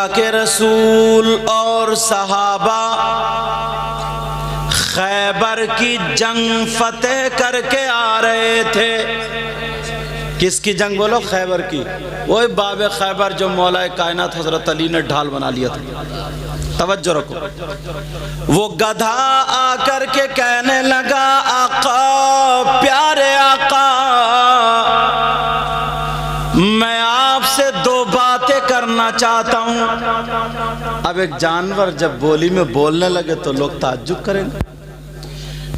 اللہ کے رسول اور صحابہ خیبر کی جنگ فتح کر کے آ رہے تھے۔ کس کی جنگ بولو؟ خیبر کی۔ وہی باب خیبر جو مولا کائنات حضرت علی نے ڈھال بنا لیا تھا۔ توجہ رکھو۔ وہ گدھا آ کر کے کہنے لگا آقا، پیارے آقا، میں آپ سے دو باتیں کرنا چاہتا ہوں۔ اب ایک جانور جب بولی میں بولنے لگے تو لوگ تعجب کریں گے۔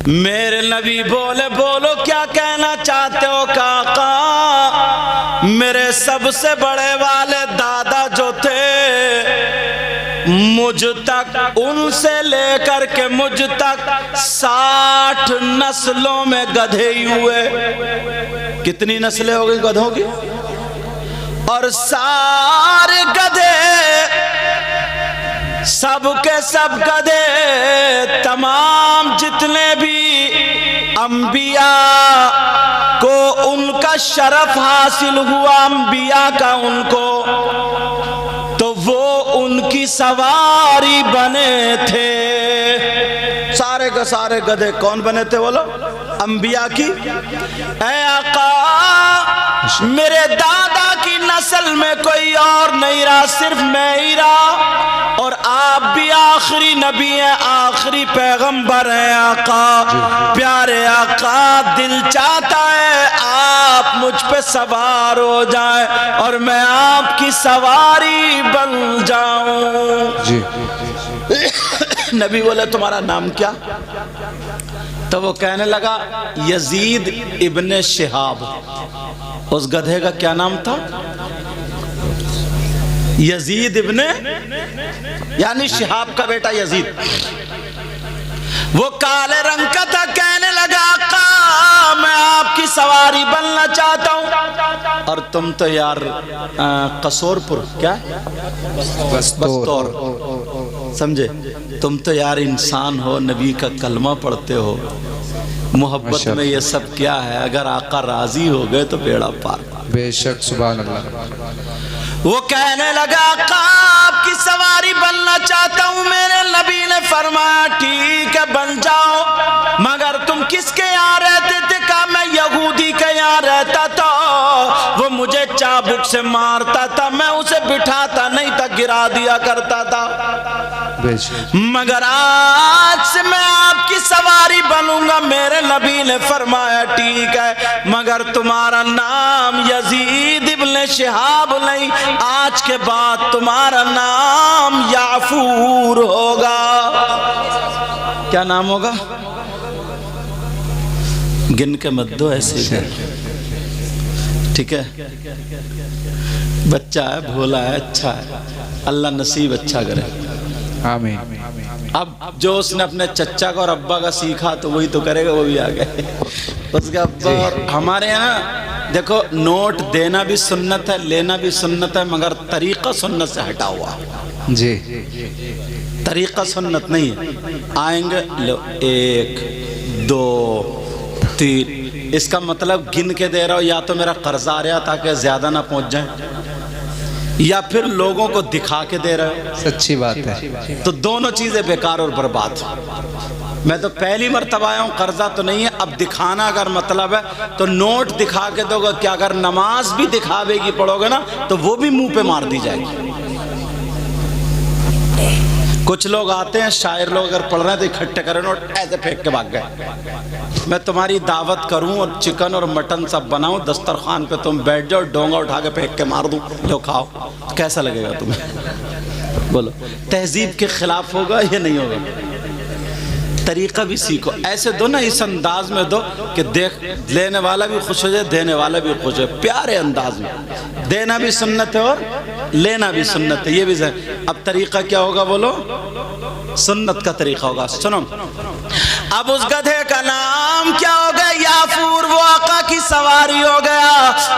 میرے نبی بولے، بولو کیا کہنا چاہتے ہو؟ کہ آقا، میرے سب سے بڑے والے دادا جو تھے، مجھ تک، ان سے لے کر کے مجھ تک 60 نسلوں میں گدھے ہی ہوئے۔ کتنی نسلیں ہو گئی گدھوں کی؟ اور سارے گدھے، سب کے سب گدھے، تمام جتنے بھی انبیاء کو ان کا شرف حاصل ہوا، انبیاء کا ان کو، تو وہ ان کی سواری بنے تھے۔ سارے کے سارے گدھے کون بنے تھے بولو؟ انبیاء کی۔ اے آقا، میرے دادا کی نسل میں کوئی اور نہیں رہا، صرف میں ہی رہا، اور آپ بھی آخری نبی ہیں، آخری پیغمبر ہیں۔ آقا، پیارے آقا، دل چاہتا ہے آپ مجھ پہ سوار ہو جائیں اور میں آپ کی سواری بن جاؤں۔ جی نبی بولے تمہارا نام کیا؟ تو وہ کہنے لگا یزید ابن شہاب۔ اس گدھے کا کیا نام تھا؟ یزید ابن، یعنی شہاب کا بیٹا یزید۔ وہ کالے رنگ کا تھا۔ کہنے لگا آقا، میں آپ کی سواری بننا چاہتا ہوں۔ اور تم تو یار قصور پور، کیا بستور، سمجھے؟ تم تو یار انسان ہو، نبی کا کلمہ پڑھتے ہو، محبت میں یہ سب کیا ہے؟ اگر آقا راضی ہو گئے تو بیڑا پار۔ بے شک، سبحان اللہ۔ وہ کہنے لگا آقا، آپ کی سواری بننا چاہتا ہوں۔ میرے نبی نے فرمایا ٹھیک ہے بن جاؤ، مگر تم کس کے یہاں رہتے تھے؟ کہا میں یہودی کے یہاں رہتا تھا، وہ مجھے چابک سے مارتا تھا، میں اسے بٹھاتا نہیں تھا، گرا دیا کرتا تھا، مگر آج سے میں آپ کی سواری بنوں گا۔ میرے نبی نے فرمایا ٹھیک ہے، مگر تمہارا نام یزید ابن شہاب نہیں، آج کے بعد تمہارا نام یعفور ہوگا۔ کیا نام ہوگا؟ گن کے مت دو، ایسے ہی ٹھیک ہے؟ بچہ ہے، بھولا ہے، اچھا ہے، اللہ نصیب اچھا کرے، آمین۔ اب جو اس نے اپنے چچا کا اور ابا کا سیکھا تو وہی تو کرے گا، وہ بھی آگے اس کا ابا۔ اور ہمارے یہاں دیکھو، نوٹ دینا بھی سنت ہے، لینا بھی سنت ہے، مگر طریقہ سنت سے ہٹا ہوا۔ جی طریقہ سنت نہیں ہے۔ آئیں گے، لو 1 2 3، اس کا مطلب گن کے دے رہا ہو، یا تو میرا قرض آ رہا تاکہ زیادہ نہ پہنچ جائیں، یا پھر لوگوں کو دکھا کے دے رہے ہو۔ سچی بات ہے، تو دونوں چیزیں بیکار اور برباد۔ میں تو پہلی مرتبہ آیا ہوں، قرضہ تو نہیں ہے۔ اب دکھانا اگر مطلب ہے تو نوٹ دکھا کے دو گا، کہ اگر نماز بھی دکھاوے کی پڑھو گے نا تو وہ بھی منہ پہ مار دی جائے گی۔ کچھ لوگ آتے ہیں، شاعر لوگ اگر پڑھ رہے ہیں تو اکٹھے کریں نوٹ، ایسے پھینک کے بھاگ گئے۔ میں تمہاری دعوت کروں اور چکن اور مٹن سب بناؤں، دسترخوان پہ تم بیٹھ جاؤ، ڈونگا اٹھا کے پھینک کے مار دوں، لو کھاؤ، کیسا لگے گا تمہیں؟ بولو، تہذیب کے خلاف ہوگا یا نہیں ہوگا؟ طریقہ بھی سیکھو، ایسے دو نا، اس انداز میں دو کہ دیکھ لینے والا بھی خوش ہو جائے، دینے والا بھی خوش ہو، پیارے انداز میں۔ دینا بھی سنت ہے اور لینا بھی سنت ہے، یہ بھی ذہن۔ اب طریقہ کیا ہوگا بولو؟ سنت کا طریقہ ہوگا۔ سنو، اب اس گدھے کا نام کیا ہو گیا؟ یعفور۔ وہ آقا کی سواری ہو گیا،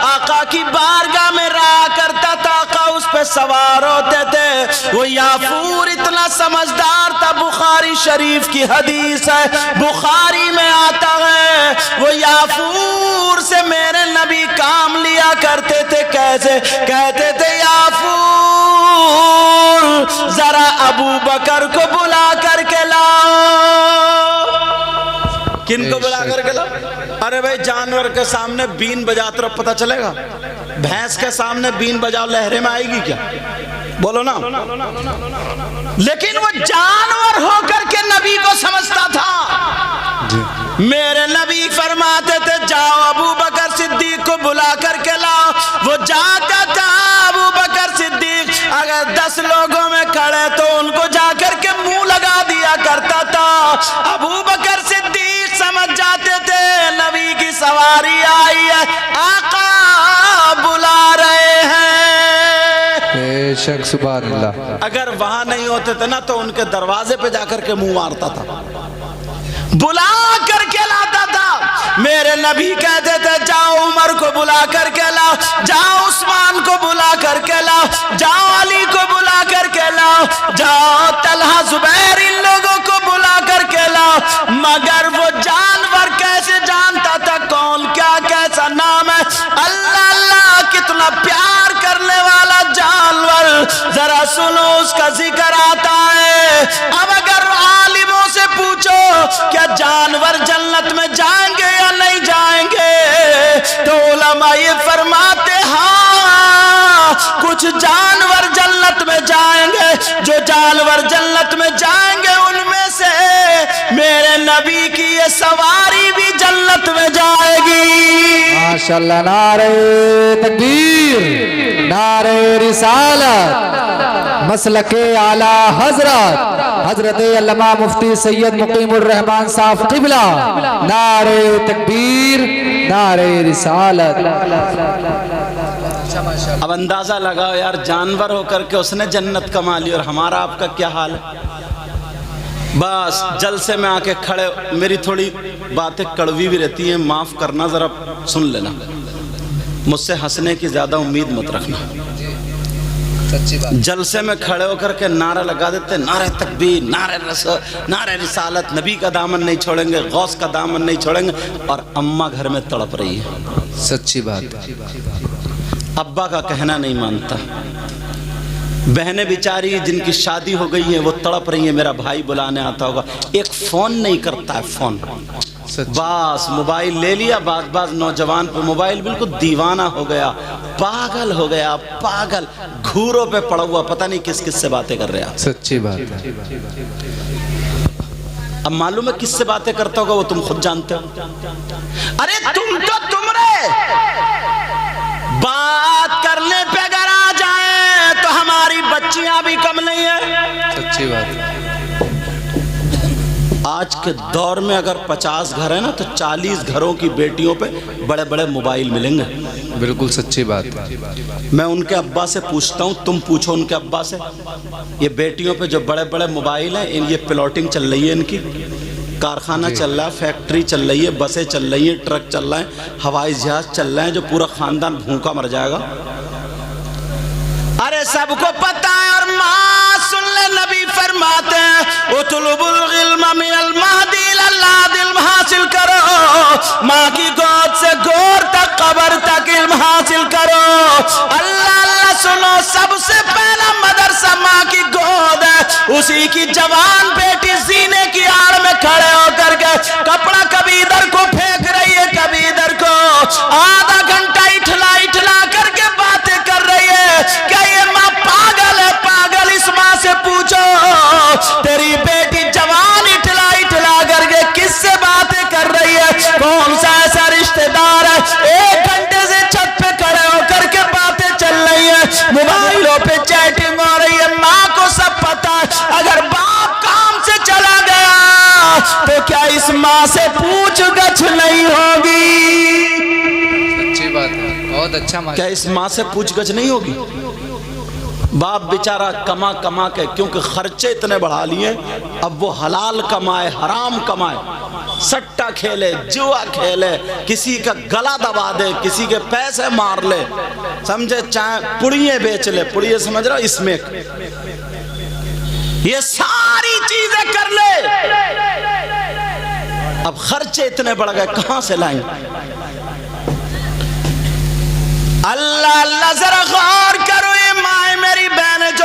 آقا کی بارگاہ میں رہا کرتا تھا، آقا اس پہ سوار ہوتے تھے۔ وہ یعفور اتنا سمجھدار تھا، بخاری شریف کی حدیث ہے، بخاری میں آتا ہے، وہ یعفور سے میرے نبی کام لیا کرتے تھے۔ کیسے؟ کہتے تھے یعفور ابو بکر کو بلا کر کے لاؤ۔ کن کو بلا کر کے لاؤ؟ ارے بھائی جانور کے سامنے بین بجاتے رہو پتہ چلے گا؟ بھینس کے سامنے بین بجاؤ لہریں میں آئے گی کیا؟ بولو نا۔ لیکن وہ جانور ہو کر کے نبی کو سمجھتا تھا۔ میرے نبی فرماتے تھے جاؤ ابو بکر صدیق کو بلا کر کے لاؤ۔ وہ جاتا تھا ابو بکر صدیق اگر 10 لوگوں میں کھڑے تو ان کو جا کر کے منہ لگا دیا کرتا تھا۔ ابو بکر صدیق سمجھ جاتے تھے نبی کی سواری آئی ہے، آقا بلا رہے ہیں۔ بے شک سبحان اللہ۔ اگر وہاں نہیں ہوتے تھے نا تو ان کے دروازے پہ جا کر کے منہ مارتا تھا، بلا کر کے لاتا تھا۔ میرے نبی کہتے تھے جاؤ عمر کو بلا کر کے لاؤ، جاؤ عثمان کو بلا کر کے لاؤ، جاؤ علی کو بلا کر کے لاؤ، جاؤ طلحہ زبیر ان لوگوں کو بلا کر کے لاؤ۔ مگر وہ جانور کیسے جانتا تھا کون کیا کیسا نام ہے؟ اللہ اللہ کتنا پیار کرنے والا جانور، ذرا سنو اس کا ذکر آتا ہے۔ اب اگر عالموں سے پوچھو کیا جانور جنت میں جائیں گے یا نہیں جائیں گے تو علماء یہ فرماتے ہاں کچھ جانور جنت میں جائیں گے۔ جو جانور جنت میں جائیں گے ان میں سے میرے نبی کی یہ سواری بھی جنت میں جائے گی۔ ماشاءاللہ، نعرہ تکبیر، نعرہ رسالت، مسلک اعلی حضرت علامہ مفتی سید مقیم الرحمان صاحب قبلہ، نعرہ تکبیر، نعرہ رسالت۔ اب اندازہ لگاؤ یار، جانور ہو کر کے اس نے جنت کما لی اور ہمارا آپ کا کیا حال ہے؟ بس جلسے میں آ کے کھڑے، میری تھوڑی باتیں کڑوی بھی رہتی ہیں، معاف کرنا، ذرا سن لینا، مجھ سے ہنسنے کی زیادہ امید مت رکھنا۔ جلسے میں کھڑے ہو کر کے نعرہ لگا دیتے، نعرہ تکبیر، نعرہ رسالت، نبی کا دامن نہیں چھوڑیں گے، غوث کا دامن نہیں چھوڑیں گے، اور اماں گھر میں تڑپ رہی ہے۔ سچی بات۔ ابا کا کہنا نہیں مانتا، بہنیں بیچاری جن کی شادی ہو گئی ہیں وہ تڑپ رہی ہیں، میرا بھائی بلانے آتا ہوگا، ایک فون نہیں کرتا ہے، فون بس موبائل لے لیا۔ بعض نوجوان پہ موبائل بالکل دیوانہ ہو گیا، پاگل ہو گیا، پاگل، گھوروں پہ پڑا ہوا، پتہ نہیں کس کس سے باتیں کر رہا۔ سچی بات ہے۔ اب معلوم ہے کس سے باتیں کرتا ہوگا وہ تم خود جانتے ہو۔ ارے تم تو تم رے بات کرنے پہ اگر آ جائیں تو ہماری بچیاں بھی کم نہیں ہیں۔ سچی بات ہے۔ آج کے دور میں اگر 50 گھر ہیں نا تو 40 گھروں کی بیٹیوں پہ بڑے بڑے موبائل ملیں گے۔ بالکل سچی بات ہے۔ میں ان کے ابا سے پوچھتا ہوں، تم پوچھو ان کے ابا سے، یہ بیٹیوں پہ جو بڑے بڑے موبائل ہیں، یہ پلاٹنگ چل رہی ہے، ان کی کارخانہ چل رہا ہے، فیکٹری چل رہی ہے، بسیں چل رہی ہیں، ٹرک چل رہے ہیں، ہوائی جہاز چل رہے ہیں، جو پورا خاندان بھوکا مر جائے گا۔ ارے سب کو پتہ ہے، اور ماں سن لے، نبی فرماتے ہیں اطلب العلم من المہدی للحد، علم حاصل کرو، ماں کی گود سے گور تک، قبر تک علم حاصل کرو۔ اللہ اللہ سنو، سب سے پہلا مدرسہ ماں کی گود ہے، اسی کی جوان بیٹی سینے کی آڑ میں کھڑے ہو کر کے کپڑا کبھی ادھر کو پھینک رہی ہے، کبھی ادھر کو، آدھا گھنٹہ اٹھلا کر کے باتیں کر رہی ہے۔ کیا یہ ماں پاگل ہے؟ پاگل اس ماں سے پوچھو، تیری بیٹی جوان اٹھلا کر کے کس سے باتیں کر رہی ہے؟ کون سا ایسا رشتہ دار ہے 1 گھنٹے سے چھت پہ کھڑے ہو کر کے باتیں چل رہی ہیں، موبائلوں پہ چیٹنگ ہو رہی ہے؟ ماں کو سب پتا ہے، اگر باپ کام سے چلا گیا تو کیا اس ماں سے پوچھ گچھ نہیں ہوگی؟ سچی بات ہے، بہت اچھا۔ کیا اس ماں سے پوچھ گچھ نہیں ہوگی؟ باپ بیچارہ کما کے، کیونکہ خرچے اتنے بڑھا لیے، اب وہ حلال کمائے، حرام کمائے، سٹا کھیلے، جوا کھیلے، کسی کا گلا دبا دے، کسی کے پیسے مار لے، سمجھے، چاہے پڑیے بیچ لے، پڑیے سمجھ رہا اس میں، یہ ساری چیزیں کر لے۔ اب خرچے اتنے بڑھ گئے، کہاں سے لائیں؟ اللہ اللہ ذرا غور کرو، یہ ماں میری بہن جو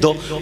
2।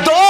2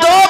2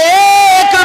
1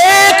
1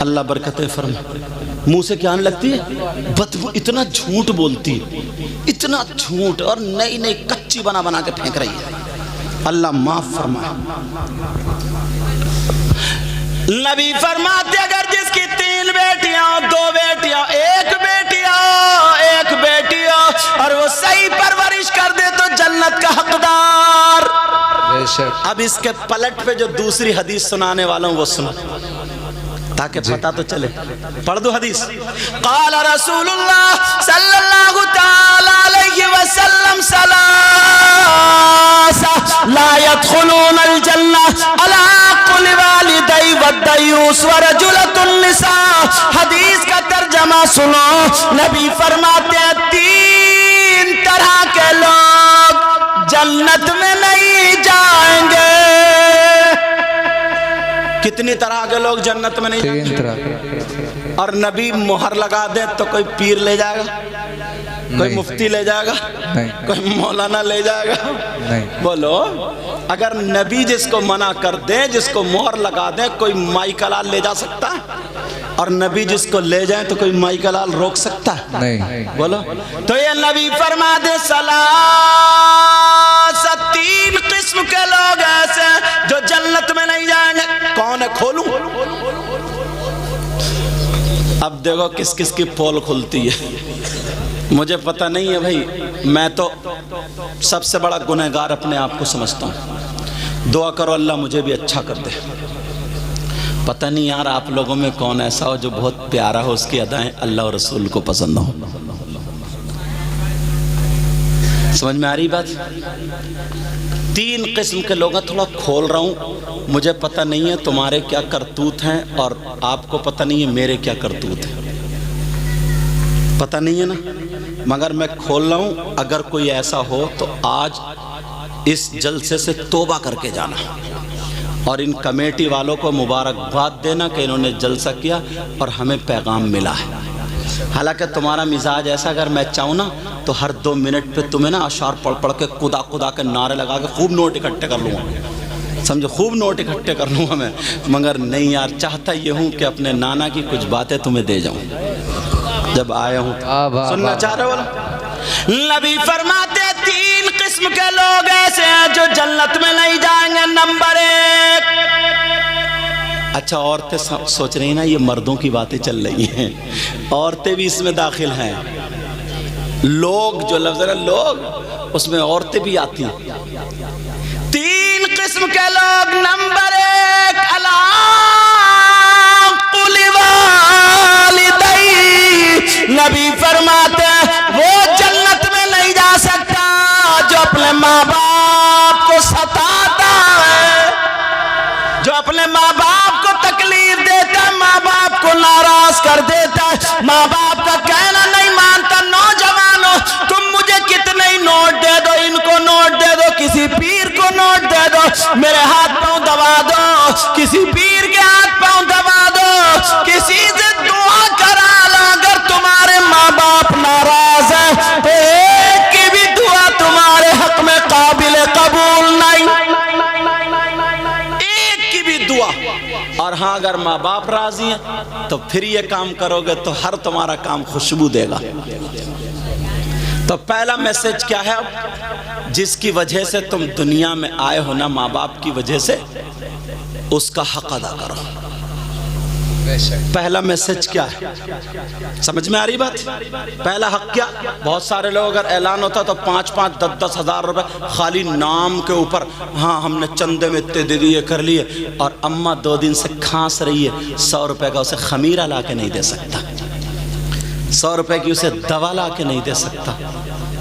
اللہ برکتیں فرمائے. منہ سے کیا آنے لگتی ہے؟ بدبو. اتنا جھوٹ بولتی ہے, اتنا جھوٹ, اور نئی نئی کچی بنا بنا کے پھینک رہی ہے. اللہ معاف فرمائے. نبی فرماتے اگر جس کی 3 بیٹیاں, 2 بیٹیاں, 1 بیٹی ہو اور وہ صحیح پرورش کر دے تو جنت کا حقدار. اب اس کے پلٹ پہ جو دوسری حدیث سنانے والا ہوں وہ سنو تاکہ پتہ تو چلے. پڑھ دو حدیث. قال رسول اللہ صلی اللہ تعالی علیہ وسلم لا يدخلون الجنة على عقل والدي والديوس ورجلة النساء. حدیث کا ترجمہ سنو. نبی فرماتے ہیں 3 طرح کے لوگ جنت میں نہیں جائیں گے. کتنی طرح کے لوگ جنت میں نہیں جائیں گے؟ 3 طرح. اور نبی مہر لگا دے تو کوئی پیر لے جائے گا, کوئی مفتی لے جائے گا, کوئی مولانا لے جائے گا؟ نہیں. بولو, اگر نبی جس کو منع کر دے, جس کو مہر لگا دے, کوئی مائی کلال لے جا سکتا ہے؟ اور نبی جس کو لے جائیں تو کوئی مائی کلال روک سکتا ہے؟ نہیں. بولو. تو یہ نبی فرما دے 3 قسم کے لوگ ایسے جو جنت میں نہیں جائیں گے. کون ہے؟ کھولوں؟ اب دیکھو کس کس کی پول کھلتی ہے. مجھے پتہ نہیں ہے بھائی, میں تو سب سے بڑا گنہگار اپنے آپ کو سمجھتا ہوں. دعا کرو اللہ مجھے بھی اچھا کر دے. پتہ نہیں یار آپ لوگوں میں کون ایسا ہو جو بہت پیارا ہو, اس کی ادائیں اللہ اور رسول کو پسند ہو. سمجھ میں آ رہی بات؟ 3 قسم کے لوگ ہیں. تھوڑا کھول رہا ہوں, مجھے پتہ نہیں ہے تمہارے کیا کرتوت ہیں اور آپ کو پتہ نہیں ہے میرے کیا کرتوت ہیں. پتہ نہیں ہے نا, مگر میں کھول رہا ہوں. اگر کوئی ایسا ہو تو آج اس جلسے سے توبہ کر کے جانا, اور ان کمیٹی والوں کو مبارکباد دینا کہ انہوں نے جلسہ کیا اور ہمیں پیغام ملا ہے. حالانکہ تمہارا مزاج ایسا, اگر میں چاہوں نا تو ہر 2 منٹ پہ تمہیں نا اشعار پڑھ پڑھ کے خدا کے نعرے لگا کے خوب نوٹ اکٹھے کر لوں گا. سمجھو, خوب نوٹ اکٹھے کر لوں گا میں. مگر نہیں یار, چاہتا یہ ہوں کہ اپنے نانا کی کچھ باتیں تمہیں دے جاؤں جب آیا ہوں. سننا چاہ رہے ہو؟ نبی فرماتے 3 قسم کے لوگ ایسے ہیں جو جنت میں نہیں جائیں گے. نمبر 1. اچھا, عورتیں سوچ رہی ہیں نا یہ مردوں کی باتیں چل رہی ہیں, عورتیں بھی اس میں داخل ہیں. لوگ جو لفظ ہے لوگ, اس میں عورتیں بھی آتی ہیں. 3 قسم کے لوگ. نمبر 1 نبی فرماتے ہیں وہ جنت میں نہیں جا سکتا جو اپنے ماں باپ کو ستاتا ہے, جو اپنے ماں باپ کو تکلیف دیتا ہے, ماں باپ کو ناراض کر دیتا ہے, ماں باپ کا کہنا نہیں مانتا. نوجوانوں تم مجھے کتنے ہی نوٹ دے دو, ان کو نوٹ دے دو, کسی پیر کو نوٹ دے دو, میرے ہاتھ پاؤں دبا دو, کسی پیر کے ہاتھ پاؤں دبا دو, کسی سے دعا کرا لو. اگر تمہارے ماں باپ ناراض ہیں تو ایک کی بھی دعا تمہارے حق میں قابل قبول نہیں, ایک کی بھی دعا. اور ہاں اگر ماں باپ راضی ہیں تو پھر یہ کام کرو گے تو ہر تمہارا کام خوشبو دے گا. تو پہلا میسج کیا ہے؟ جس کی وجہ سے تم دنیا میں آئے ہو نا, ماں باپ کی وجہ سے, اس کا حق ادا کرو. پہلا میسج کیا ہے؟ سمجھ میں آ رہی بات؟ پہلا حق کیا؟ بہت سارے لوگ اگر اعلان ہوتا تو 5-5, 10-10 ہزار روپے خالی نام کے اوپر, ہاں ہم نے چندے میں اتنے دے دیے کر لیے, اور اماں 2 دن سے کھانس رہی ہے, 100 روپے کا اسے خمیرہ لا کے نہیں دے سکتا, 100 روپے کی اسے دوا لا کے نہیں دے سکتا.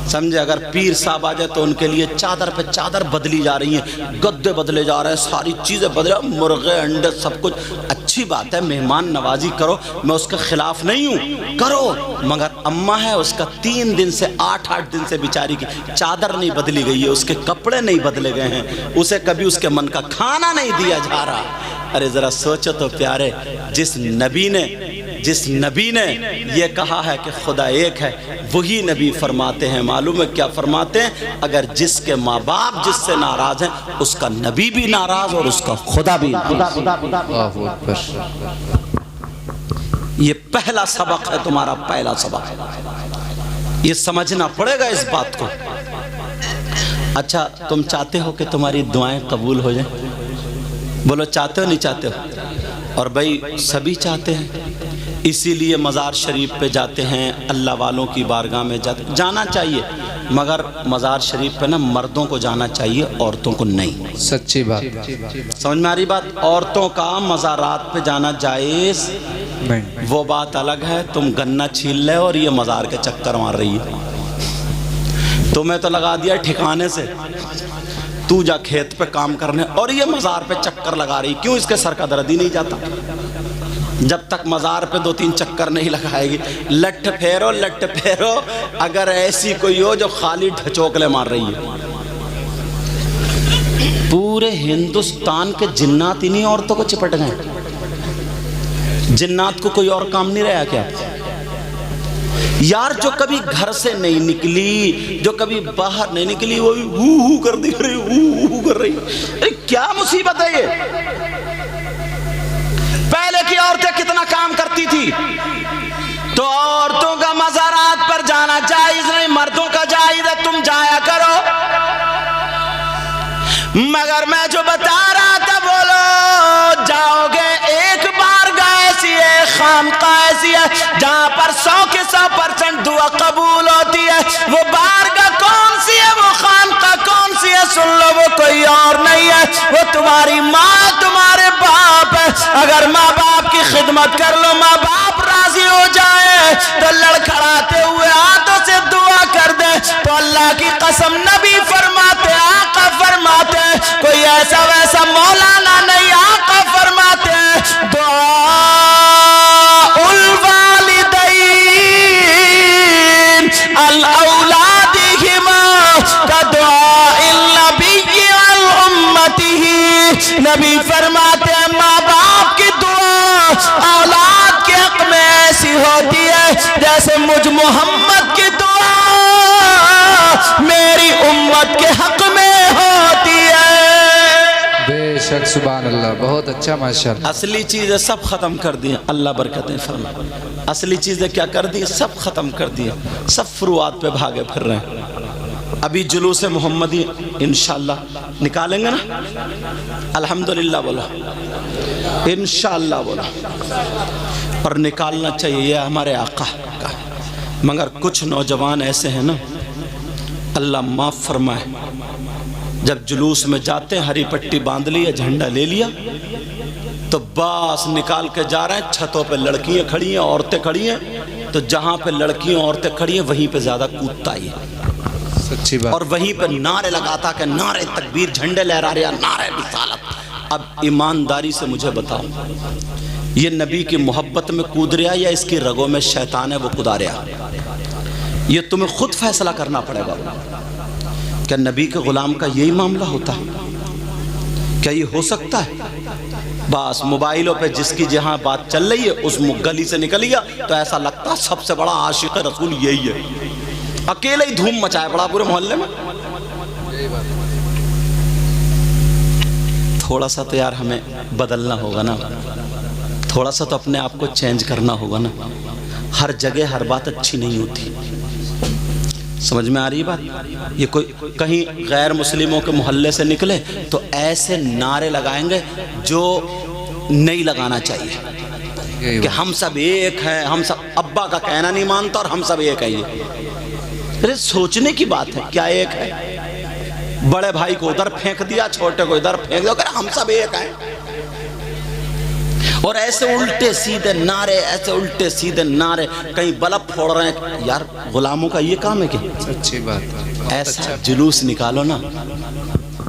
سمجھے, اگر پیر صاحب آ جائے تو ان کے لیے چادر پہ چادر بدلی جا رہی ہیں, گدے بدلے جا رہے ہیں, ساری چیزیں بدلے, مرغے انڈے سب کچھ. اچھی بات ہے, مہمان نوازی کرو, میں اس کے خلاف نہیں ہوں, کرو. مگر اماں ہے, اس کا 3 دن سے 8 دن سے بیچاری کی چادر نہیں بدلی گئی ہے, اس کے کپڑے نہیں بدلے گئے ہیں, اسے کبھی اس کے من کا کھانا نہیں دیا جا رہا. ارے ذرا سوچو تو پیارے, جس نبی نے یہ کہا ہے کہ خدا ایک ہے, وہی نبی فرماتے ہیں, معلوم ہے کیا فرماتے ہیں؟ اگر جس کے ماں باپ جس سے ناراض ہیں, اس کا نبی بھی ناراض اور اس کا خدا بھی ناراض. یہ پہلا سبق ہے تمہارا، پہلا سبق، یہ سمجھنا پڑے گا اس بات کو۔ اچھا تم چاہتے ہو کہ تمہاری دعائیں قبول ہو جائیں؟ بولو چاہتے ہو نہیں چاہتے ہو؟ اور بھائی سبھی چاہتے ہیں، اسی لیے مزار شریف پہ جاتے ہیں، اللہ والوں کی بارگاہ میں جانا چاہیے، مگر مزار شریف پہ نا مردوں کو جانا چاہیے، عورتوں کو نہیں۔ سچی بات، سمجھ میں آ رہی بات؟ عورتوں کا مزارات پہ جانا جائز، وہ بات الگ ہے۔ تم گنا چھیل لے اور یہ مزار کے چکر مار رہی ہے، تمہیں تو لگا دیا ٹھکانے سے، تو جا کھیت پہ کام کرنے، اور یہ مزار پہ چکر لگا رہی، کیوں؟ اس کے سر کا درد ہی نہیں جاتا جب تک مزار پہ 2-3 چکر نہیں لگائے گی۔ لٹ پھیرو لٹ پھیرو، اگر ایسی کوئی ہو جو خالی ڈھچوکلے مار رہی ہے۔ پورے ہندوستان کے جنات انہی عورتوں کو چپٹ گئے۔ جنات کو کوئی اور کام نہیں رہا کیا؟ یار جو کبھی گھر سے نہیں نکلی، جو کبھی باہر نہیں نکلی، وہ بھی ہو کر دی رہی، ہو کر رہی۔ کیا مصیبت ہے یہ؟ پہلے کی عورتیں کتنا کام کرتی تھی، تو عورتوں کا مزارات پر جانا جائز نہیں، مردوں کا جائز ہے، تم جایا کرو۔ مگر میں جو بتا رہا تھا، بولو جاؤ گے ایک بارگاہ ایسی ہے، خانقاہ ایسی ہے جہاں پر 100 کے 100% دعا قبول ہوتی ہے، وہ بارگاہ کون سی ہے، وہ خانقاہ کون سی ہے؟ سن لو، وہ کوئی اور نہیں ہے، وہ تمہاری ماں، تمہارے باپ ہے۔ اگر ماں باپ کی خدمت کر لو، ماں باپ راضی ہو جائے تو لڑکھڑاتے ہوئے ہاتھوں سے دعا کر دے، تو اللہ کی قسم نبی فرماتے، آقا فرماتے، کوئی ایسا ویسا مولانا نہیں، آقا فرماتے دعاء الوالدین الاولادہما کدعاء النبی الامتہ۔ نبی فرماتے ہیں ماں باپ کی دعا اولاد کے حق میں ایسی ہوتی ہے جیسے مجھ محمد کی دعا میری امت کے حق میں ہوتی ہے۔ بے شک، سبحان اللہ، بہت اچھا، ماشاءاللہ۔ اصلی چیزیں سب ختم کر دی، اللہ برکتیں فرمائے۔ اصلی چیزیں کیا کر دی؟ سب ختم کر دی، سب فروعات پہ بھاگے پھر رہے ہیں۔ ابھی جلوس محمدی انشاءاللہ نکالیں گے نا، الحمدللہ بولا، انشاءاللہ بولا، اور نکالنا چاہیے، یہ ہمارے آقا کا۔ مگر کچھ نوجوان ایسے ہیں نا، اللہ معاف فرمائے، جب جلوس میں جاتے ہیں ہری پٹی باندھ لی، جھنڈا لے لیا، تو باس نکال کے جا رہے ہیں، چھتوں پہ لڑکیاں کھڑی ہیں، عورتیں کھڑی ہیں، تو جہاں پہ لڑکیاں عورتیں کھڑی ہیں وہیں پہ زیادہ کودتا ہی ہے، سچی بات، اور وہیں پہ نعرے لگاتا کہ نعرے تکبیر، جھنڈے لہرا رہے ہیں، نعرے رسالت۔ اب ایمانداری سے مجھے بتاؤ، یہ نبی کی محبت میں کود رہا یا اس کی رگوں میں شیطان ہے وہ کدا رہا؟ یہ تمہیں خود فیصلہ کرنا پڑے گا۔ کیا نبی کے غلام کا یہی معاملہ ہوتا ہے؟ کیا یہ ہو سکتا ہے؟ بس موبائلوں پہ جس کی جہاں بات چل رہی ہے اس گلی سے نکل گیا تو ایسا لگتا سب سے بڑا عاشق رسول یہی ہے، اکیلے ہی دھوم مچائے بڑا پورے محلے میں۔ تھوڑا سا تو یار ہمیں بدلنا ہوگا نا، تھوڑا سا تو اپنے آپ کو چینج کرنا ہوگا نا۔ ہر جگہ ہر بات اچھی نہیں ہوتی، سمجھ میں آ رہی بات؟ یہ کوئی کہیں غیر مسلموں کے محلے سے نکلے تو ایسے نعرے لگائیں گے جو نہیں لگانا چاہیے، کہ ہم سب ایک ہیں، ہم سب، ابا کا کہنا نہیں مانتا اور ہم سب ایک ہیں۔ یہ سوچنے کی بات ہے، کیا ایک ہے؟ بڑے بھائی کو ادھر پھینک دیا، چھوٹے کو ادھر پھینک دیا، کہ ہم سب ایک ہیں۔ اور ایسے الٹے سیدھے نعرے، ایسے الٹے سیدھے نعرے، کہیں بلب پھوڑ رہے ہیں۔ یار غلاموں کا یہ کام ہے کہ سچی بات، ایسا جلوس نکالو نا،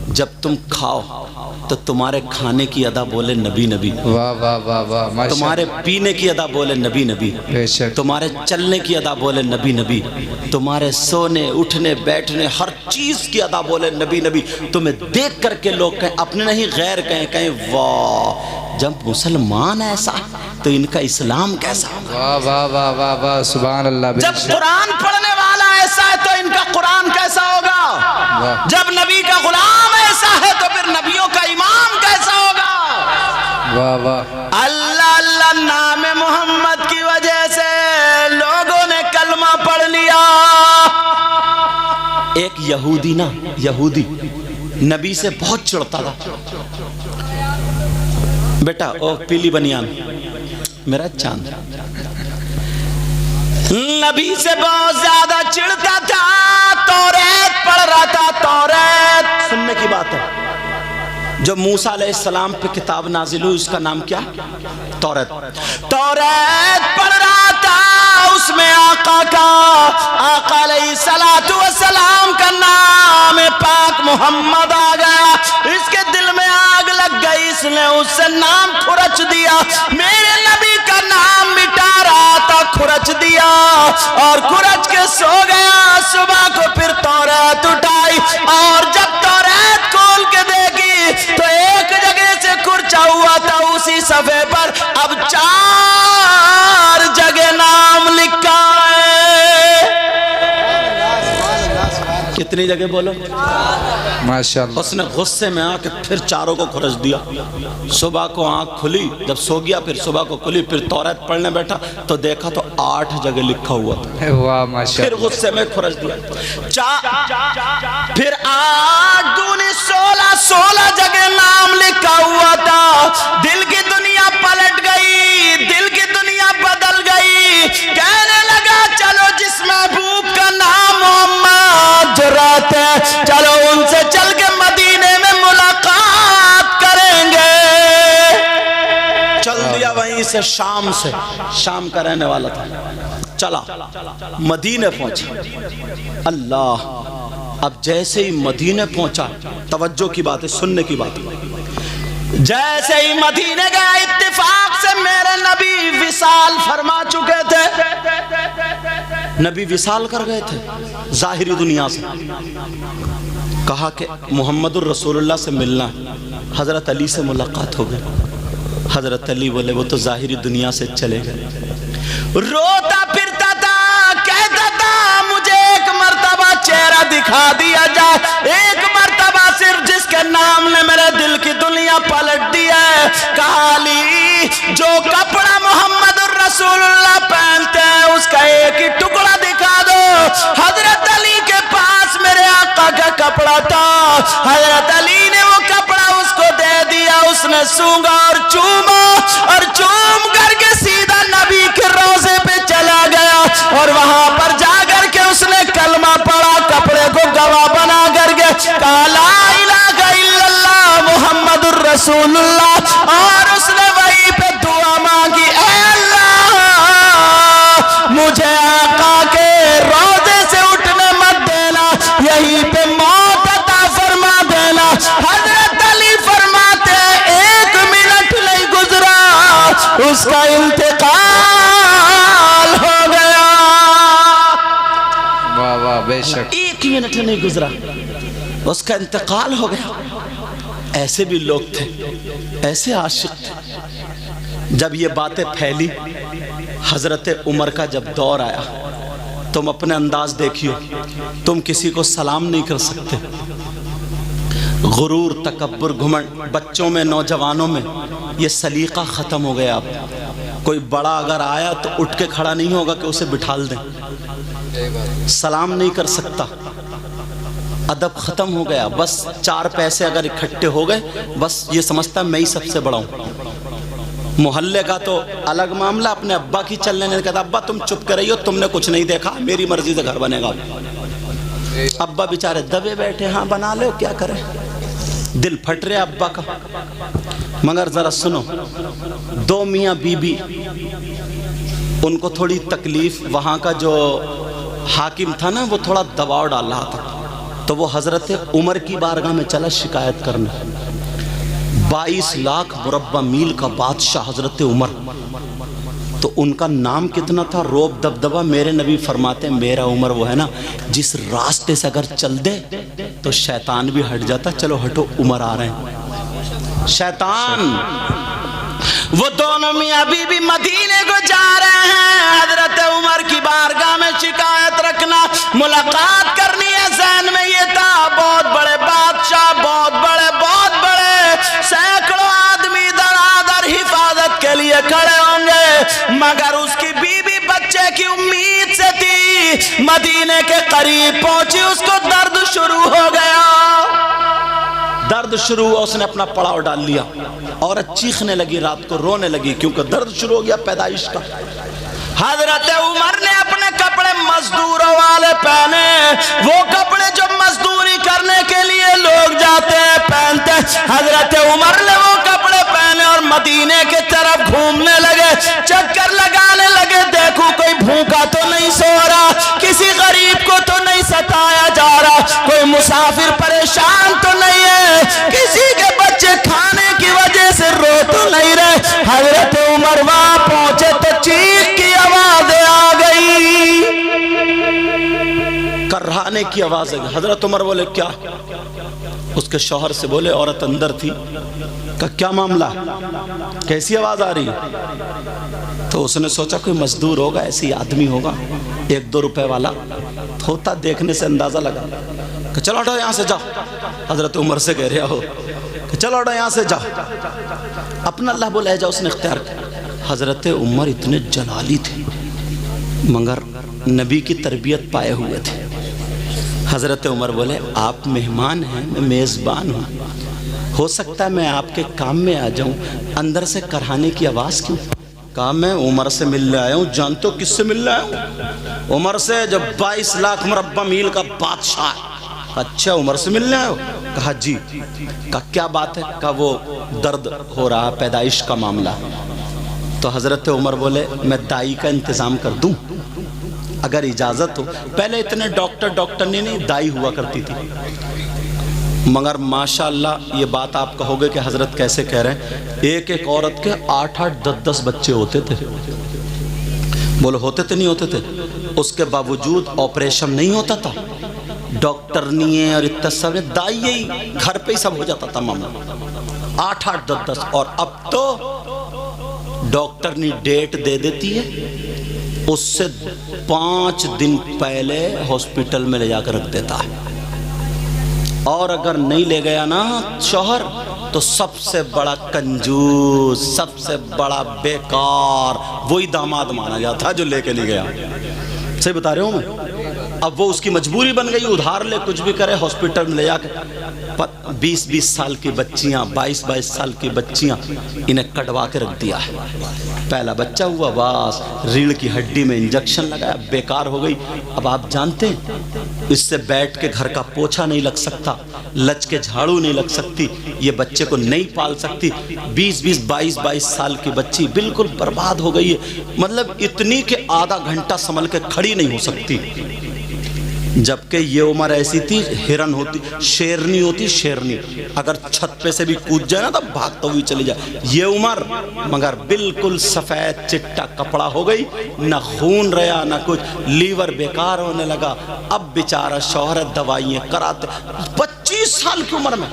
جب تم کھاؤ تو تمہارے کھانے کی ادا بولے نبی نبی، واہ واہ واہ واہ، تمہارے پینے کی ادا بولے نبی نبی، بے شک، تمہارے چلنے کی ادا بولے نبی نبی، تمہارے سونے اٹھنے بیٹھنے ہر چیز کی ادا بولے نبی نبی۔ تمہیں دیکھ کر کے لوگ کہیں، اپنے نہیں غیر کہیں واہ، جب مسلمان ایسا تو ان کا اسلام کیسا؟ واہ واہ واہ واہ واہ، سبحان اللہ، جب قرآن پڑھنے والا ایسا ہے تو ان کا قرآن کیسا ہوگا؟ جب نبی کا غلام ایسا ہے تو پھر نبیوں کا امام کیسا ہوگا؟ واہ واہ، اللہ اللہ، نام محمد کی ایک یہودی نا، یہودی نبی سے بہت چڑھتا تھا. بیٹا او پیلی بنیان میرا چاند، نبی سے بہت زیادہ چڑھتا تھا. توریت پڑھ رہا تھا. توریت سننے کی بات ہے، جو موسیٰ علیہ السلام پہ کتاب نازل ہوئی اس کا نام کیا؟ توریت. توریت پڑھ رہا تھا، اس میں آقا علیہ السلام کا نام پاک محمد آ گیا. اس کے دل میں آگ لگ گئی، اس نے اس سے نام کھرچ دیا. میرے نبی کا نام مٹا رہا تھا، کھرچ دیا اور کھرچ کے سو گیا. صبح کو پھر توریت اٹھائی اور جب توریت کھول کے دیکھی تو ایک جگہ سے کھرچا ہوا تھا، اسی صفحے پر اب 4 جگہ نام لکھا ہے. کتنی جگہ بولو؟ ماشاءاللہ. اس نے غصے میں آ کے پھر 4 کو کھرچ دیا. صبح کو آنکھ کھلی، جب سو گیا پھر صبح کو کھلی، پھر توریت پڑھنے بیٹھا تو دیکھا تو 8 جگہ لکھا ہوا تھا. واہ پھر ماشاءاللہ. غصے میں کھرچ دیا. پھر 8 دونی 16 جگہ نام لکھا ہوا تھا. دل کی دنیا پلٹ گئی، دل کی دنیا بدل گئی. کہنے لگا چلو جس محبوب کا نام محمد جو رہتے ہیں، چلو ان سے چل کے مدینے میں ملاقات کریں گے. چل دیا وہیں سے، شام کا رہنے والا تھا. چلا مدینے پہنچا. اللہ، اب جیسے ہی مدینے پہنچا، توجہ کی بات ہے، سننے کی بات ہے، جیسے ہی مدینے گیا اتفاق سے میرے نبی وصال فرما چکے تھے. نبی وصال کر گئے تھے ظاہری دنیا سے. کہا کہ محمد الرسول اللہ سے ملنا ہے. حضرت علی سے ملاقات ہو گئی. حضرت علی بولے وہ تو ظاہری دنیا سے چلے گئے. روتا پھرتا تھا، کہتا تھا مجھے ایک مرتبہ چہرہ دکھا دیا جائے، ایک مرتبہ صرف جس کے نام نے میرے دل کی دنیا پلٹ دی ہے. کہا علی جو کپڑا محمد الرسول اللہ پہنتے ہیں اس کا ایک ہی ٹکڑا دکھا دو. حضرت علی کے پاس میرے آقا کا کپڑا تھا. حضرت علی نے وہ کپڑا اس کو دے دیا. اس نے سونگا اور چوما اور چوم کر کے سیدھا نبی کے روضے پہ چلا گیا اور وہاں پر جا کر کے اس نے کلمہ پڑھا، کپڑے کو گواہ بنا کر کے کہا لا الہ الا اللہ محمد الرسول اللہ. اور اس نے وہیں پہ دعا مانگی، اے اللہ مجھے آقا کے روضے سے اٹھنے مت دینا، یہیں پہ موت عطا فرما دینا. حضرت علی فرماتے ہیں 1 منٹ نہیں گزرا اس کا انتقال ہو گیا. واہ واہ بے شک. 1 منٹ نہیں گزرا اس کا انتقال ہو گیا. ایسے بھی لوگ تھے، ایسے عاشق تھے. جب یہ باتیں پھیلی، حضرت عمر کا جب دور آیا، تم اپنے انداز دیکھیو، تم کسی کو سلام نہیں کر سکتے. غرور، تکبر، گھمنڈ بچوں میں، نوجوانوں میں یہ سلیقہ ختم ہو گیا. اب کوئی بڑا اگر آیا تو اٹھ کے کھڑا نہیں ہوگا کہ اسے بٹھال دیں، سلام نہیں کر سکتا. ادب ختم ہو گیا. بس 4 پیسے اگر اکٹھے ہو گئے بس یہ سمجھتا میں ہی سب سے بڑا ہوں. محلے کا تو الگ معاملہ. اپنے ابا کی چلنے نے کہتا ابا تم چپ کر رہی ہو، تم نے کچھ نہیں دیکھا، میری مرضی سے گھر بنے گا. ابا بیچارے دبے بیٹھے، ہاں بنا لے کیا کرے، دل پھٹ رہے ابا کا. مگر ذرا سنو، 2 میاں بی بی، ان کو تھوڑی تکلیف، وہاں کا جو حاکم تھا نا وہ تھوڑا دباؤ ڈال رہا تھا، تو وہ حضرت عمر کی بارگاہ میں چلا شکایت کرنے. 22 لاکھ مربع میل کا بادشاہ حضرت عمر، تو ان کا نام کتنا تھا، روب دبدبا. میرے نبی فرماتے ہیں میرا عمر وہ ہے نا جس راستے سے اگر چل دے تو شیطان بھی ہٹ جاتا. چلو ہٹو، عمر آ رہے ہیں. شیطان، وہ دونوں میاں بی بی مدینے کو جا رہے ہیں. حضرت عمر کی بارگاہ میں شکایت رکھنا، ملاقات کرنی ہے. ذہن میں یہ تھا بہت بڑے بادشاہ، بہت بڑے سینکڑوں آدمی در حفاظت کے لیے کھڑے ہوں گے. مگر اس کی بیوی بچے کی امید سے تھی. مدینے کے قریب پہنچی اس کو درد شروع ہو گیا، درد شروع ہوا، اس نے اپنا پڑاؤ ڈال لیا، عورت چیخنے لگی، رات کو رونے لگی کیونکہ درد شروع ہو گیا پیدائش کا۔ حضرت عمر نے اپنے کپڑے مزدوروں والے پہنے، وہ کپڑے جو مزدوری کرنے کے لیے لوگ جاتے ہیں پہنتے، حضرت عمر نے وہ کپڑے پہنے اور مدینے کی طرف گھومنے لگے، چکر لگانے لگے، دیکھو کوئی بھوکا تو نہیں سو رہا، کسی غریب کو تو نہیں ستایا جا رہا، کوئی مسافر پریشان تو نہیں ہے، کسی کے بچے کھانے کی وجہ سے رو تو نہیں رہے۔ حضرت عمر وہاں پہنچے تو چیخ کی آوازیں آ گئی، کرہانے کی آواز ہے۔ حضرت عمر بولے کیا؟ اس کے شوہر سے بولے، عورت اندر تھی، کہ کیا معاملہ، کیسی آواز آ رہی ہے؟ تو اس نے سوچا کوئی مزدور ہوگا، ایسی آدمی ہوگا، 1-2 روپے والا ہوتا، دیکھنے سے اندازہ لگا کہ چلو ہٹو یہاں سے جاؤ۔ حضرت عمر سے کہہ رہا ہو کہ چلو ہٹو یہاں سے جاؤ، اپنا اللہ بولے جاؤ، اس نے اختیار کیا۔ حضرت عمر اتنے جلالی تھے مگر نبی کی تربیت پائے ہوئے تھے۔ حضرت عمر بولے آپ مہمان ہیں، میں میزبان ہوں، ہو سکتا ہے میں آپ کے کام میں آ جاؤں، اندر سے کرہانے کی آواز کیوں؟ کہا میں عمر سے ملنے آیا ہوں۔ جانتے ہو کس سے ملنے آیا ہوں؟ عمر سے، جو 22 لاکھ مربع میل کا بادشاہ ہے۔ اچھا عمر سے ملنے آئے ہو؟ کہا جی۔ کہا کیا بات ہے؟ کہا وہ درد ہو رہا، پیدائش کا معاملہ۔ تو حضرت عمر بولے میں دائی کا انتظام کر دوں اگر اجازت ہو۔ پہلے اتنے ڈاکٹرنی نہیں، دائی ہوا کرتی تھی، مگر ماشاءاللہ یہ بات آپ کہو گے کہ حضرت کیسے کہہ رہے ہیں، ایک ایک عورت کے 8-8 10-10 بچے ہوتے تھے۔ بولو ہوتے تھے نہیں ہوتے تھے؟ اس کے باوجود آپریشن نہیں ہوتا تھا، ڈاکٹرنی اور اتصاب دائی ہی گھر پہ ہی سب ہو جاتا تھا معاملہ، 8-8 10-10۔ اور اب تو ڈاکٹرنی ڈیٹ دے دیتی ہے، اس سے 5 دن پہلے ہاسپٹل میں لے جا کر رکھ دیتا ہے، اور اگر نہیں لے گیا نا شوہر تو سب سے بڑا کنجوس، سب سے بڑا بیکار وہی داماد مانا جاتا جو لے کے نہیں گیا۔ صحیح بتا رہے ہوں میں؟ اب وہ اس کی مجبوری بن گئی، ادھار لے کچھ بھی کرے، ہاسپٹل میں لے جا کے 20-20 سال کی بچیاں، 22-22 سال کی بچیاں انہیں کٹوا کے رکھ دیا ہے۔ پہلا بچہ ہوا، بس ریڑھ کی ہڈی میں انجیکشن لگایا، بیکار ہو گئی۔ اب آپ جانتے ہیں اس سے بیٹھ کے گھر کا پوچھا نہیں لگ سکتا، لچ کے جھاڑو نہیں لگ سکتی، یہ بچے کو نہیں پال سکتی۔ 22 سال کی بچی بالکل برباد ہو گئی ہے، مطلب اتنی کہ آدھا گھنٹہ سنبھل کے کھڑی نہیں ہو سکتی۔ جبکہ یہ عمر ایسی تھی، ہرن ہوتی، شیرنی ہوتی، شیرنی اگر چھت پہ سے بھی کود جائے نا تو بھاگتا ہوئی چلی جائے۔ یہ عمر مگر بالکل سفید چٹا کپڑا ہو گئی، نہ خون رہا نہ کچھ، لیور بیکار ہونے لگا۔ اب بیچارہ شوہر دوائیاں کراتے، 25 سال کی عمر میں،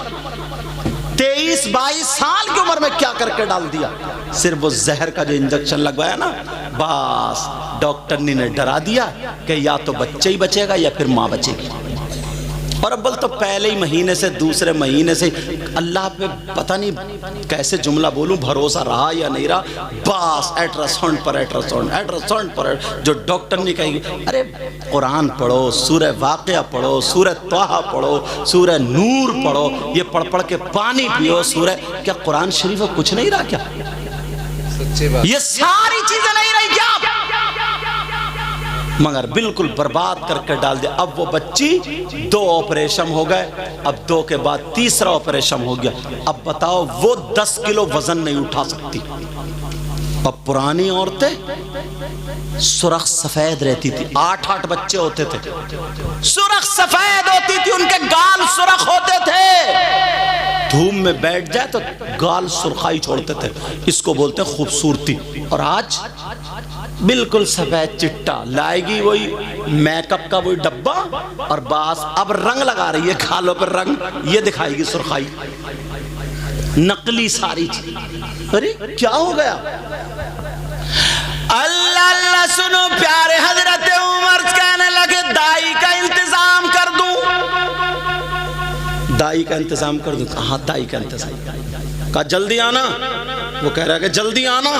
23-22 سال کی عمر میں کیا کر کے ڈال دیا۔ صرف وہ زہر کا جو انجیکشن لگوایا نا، بس ڈاکٹرنی نے ڈرا دیا کہ یا تو بچہ ہی بچے گا یا پھر ماں بچے گی۔ اور اب تو پہلے ہی مہینے سے، دوسرے مہینے سے اللہ پہ پتہ نہیں کیسے جملہ بولوں، بھروسہ رہا یا نہیں رہا، بس الٹراساؤنڈ پر جو ڈاکٹرنی کہے گی، ارے قرآن پڑھو، سورہ واقعہ پڑھو، سورہ طٰہٰ پڑھو، سورہ نور پڑھو، یہ پڑھ کے پانی پیو سورہ، کیا قرآن شریف میں کچھ نہیں رہا کیا؟ یہ ساری چیزیں نہیں رہی کیا؟ مگر بالکل برباد کر کے ڈال دیا۔ اب وہ بچی 2 آپریشن ہو گئے، اب 2 کے بعد تیسرا آپریشن ہو گیا۔ اب بتاؤ وہ 10 کلو وزن نہیں اٹھا سکتی۔ اب پرانی عورتیں سرخ سفید رہتی تھی، 8-8 بچے ہوتے تھے، سرخ سفید ہوتی تھی، ان کے گال سرخ ہوتے تھے، دھوپ میں بیٹھ جائے تو گال سرخائی چھوڑتے تھے، اس کو بولتے ہیں خوبصورتی۔ اور آج بالکل سفید چٹا، لائے گی وہی میک اپ کا وہی ڈبہ اور بس اب رنگ لگا رہی ہے گالوں پر، رنگ یہ دکھائے گی سرخائی، نقلی ساری چیز۔ ارے کیا ہو گیا؟ اللہ اللہ سنو پیارے، حضرت عمر کہنے لگے دائی کا انتظام کر دوں، دائی کا انتظام کر دوں۔ کہاں دائی کا انتظام؟ کہا جلدی آنا۔ وہ کہہ رہا ہے کہ جلدی آنا۔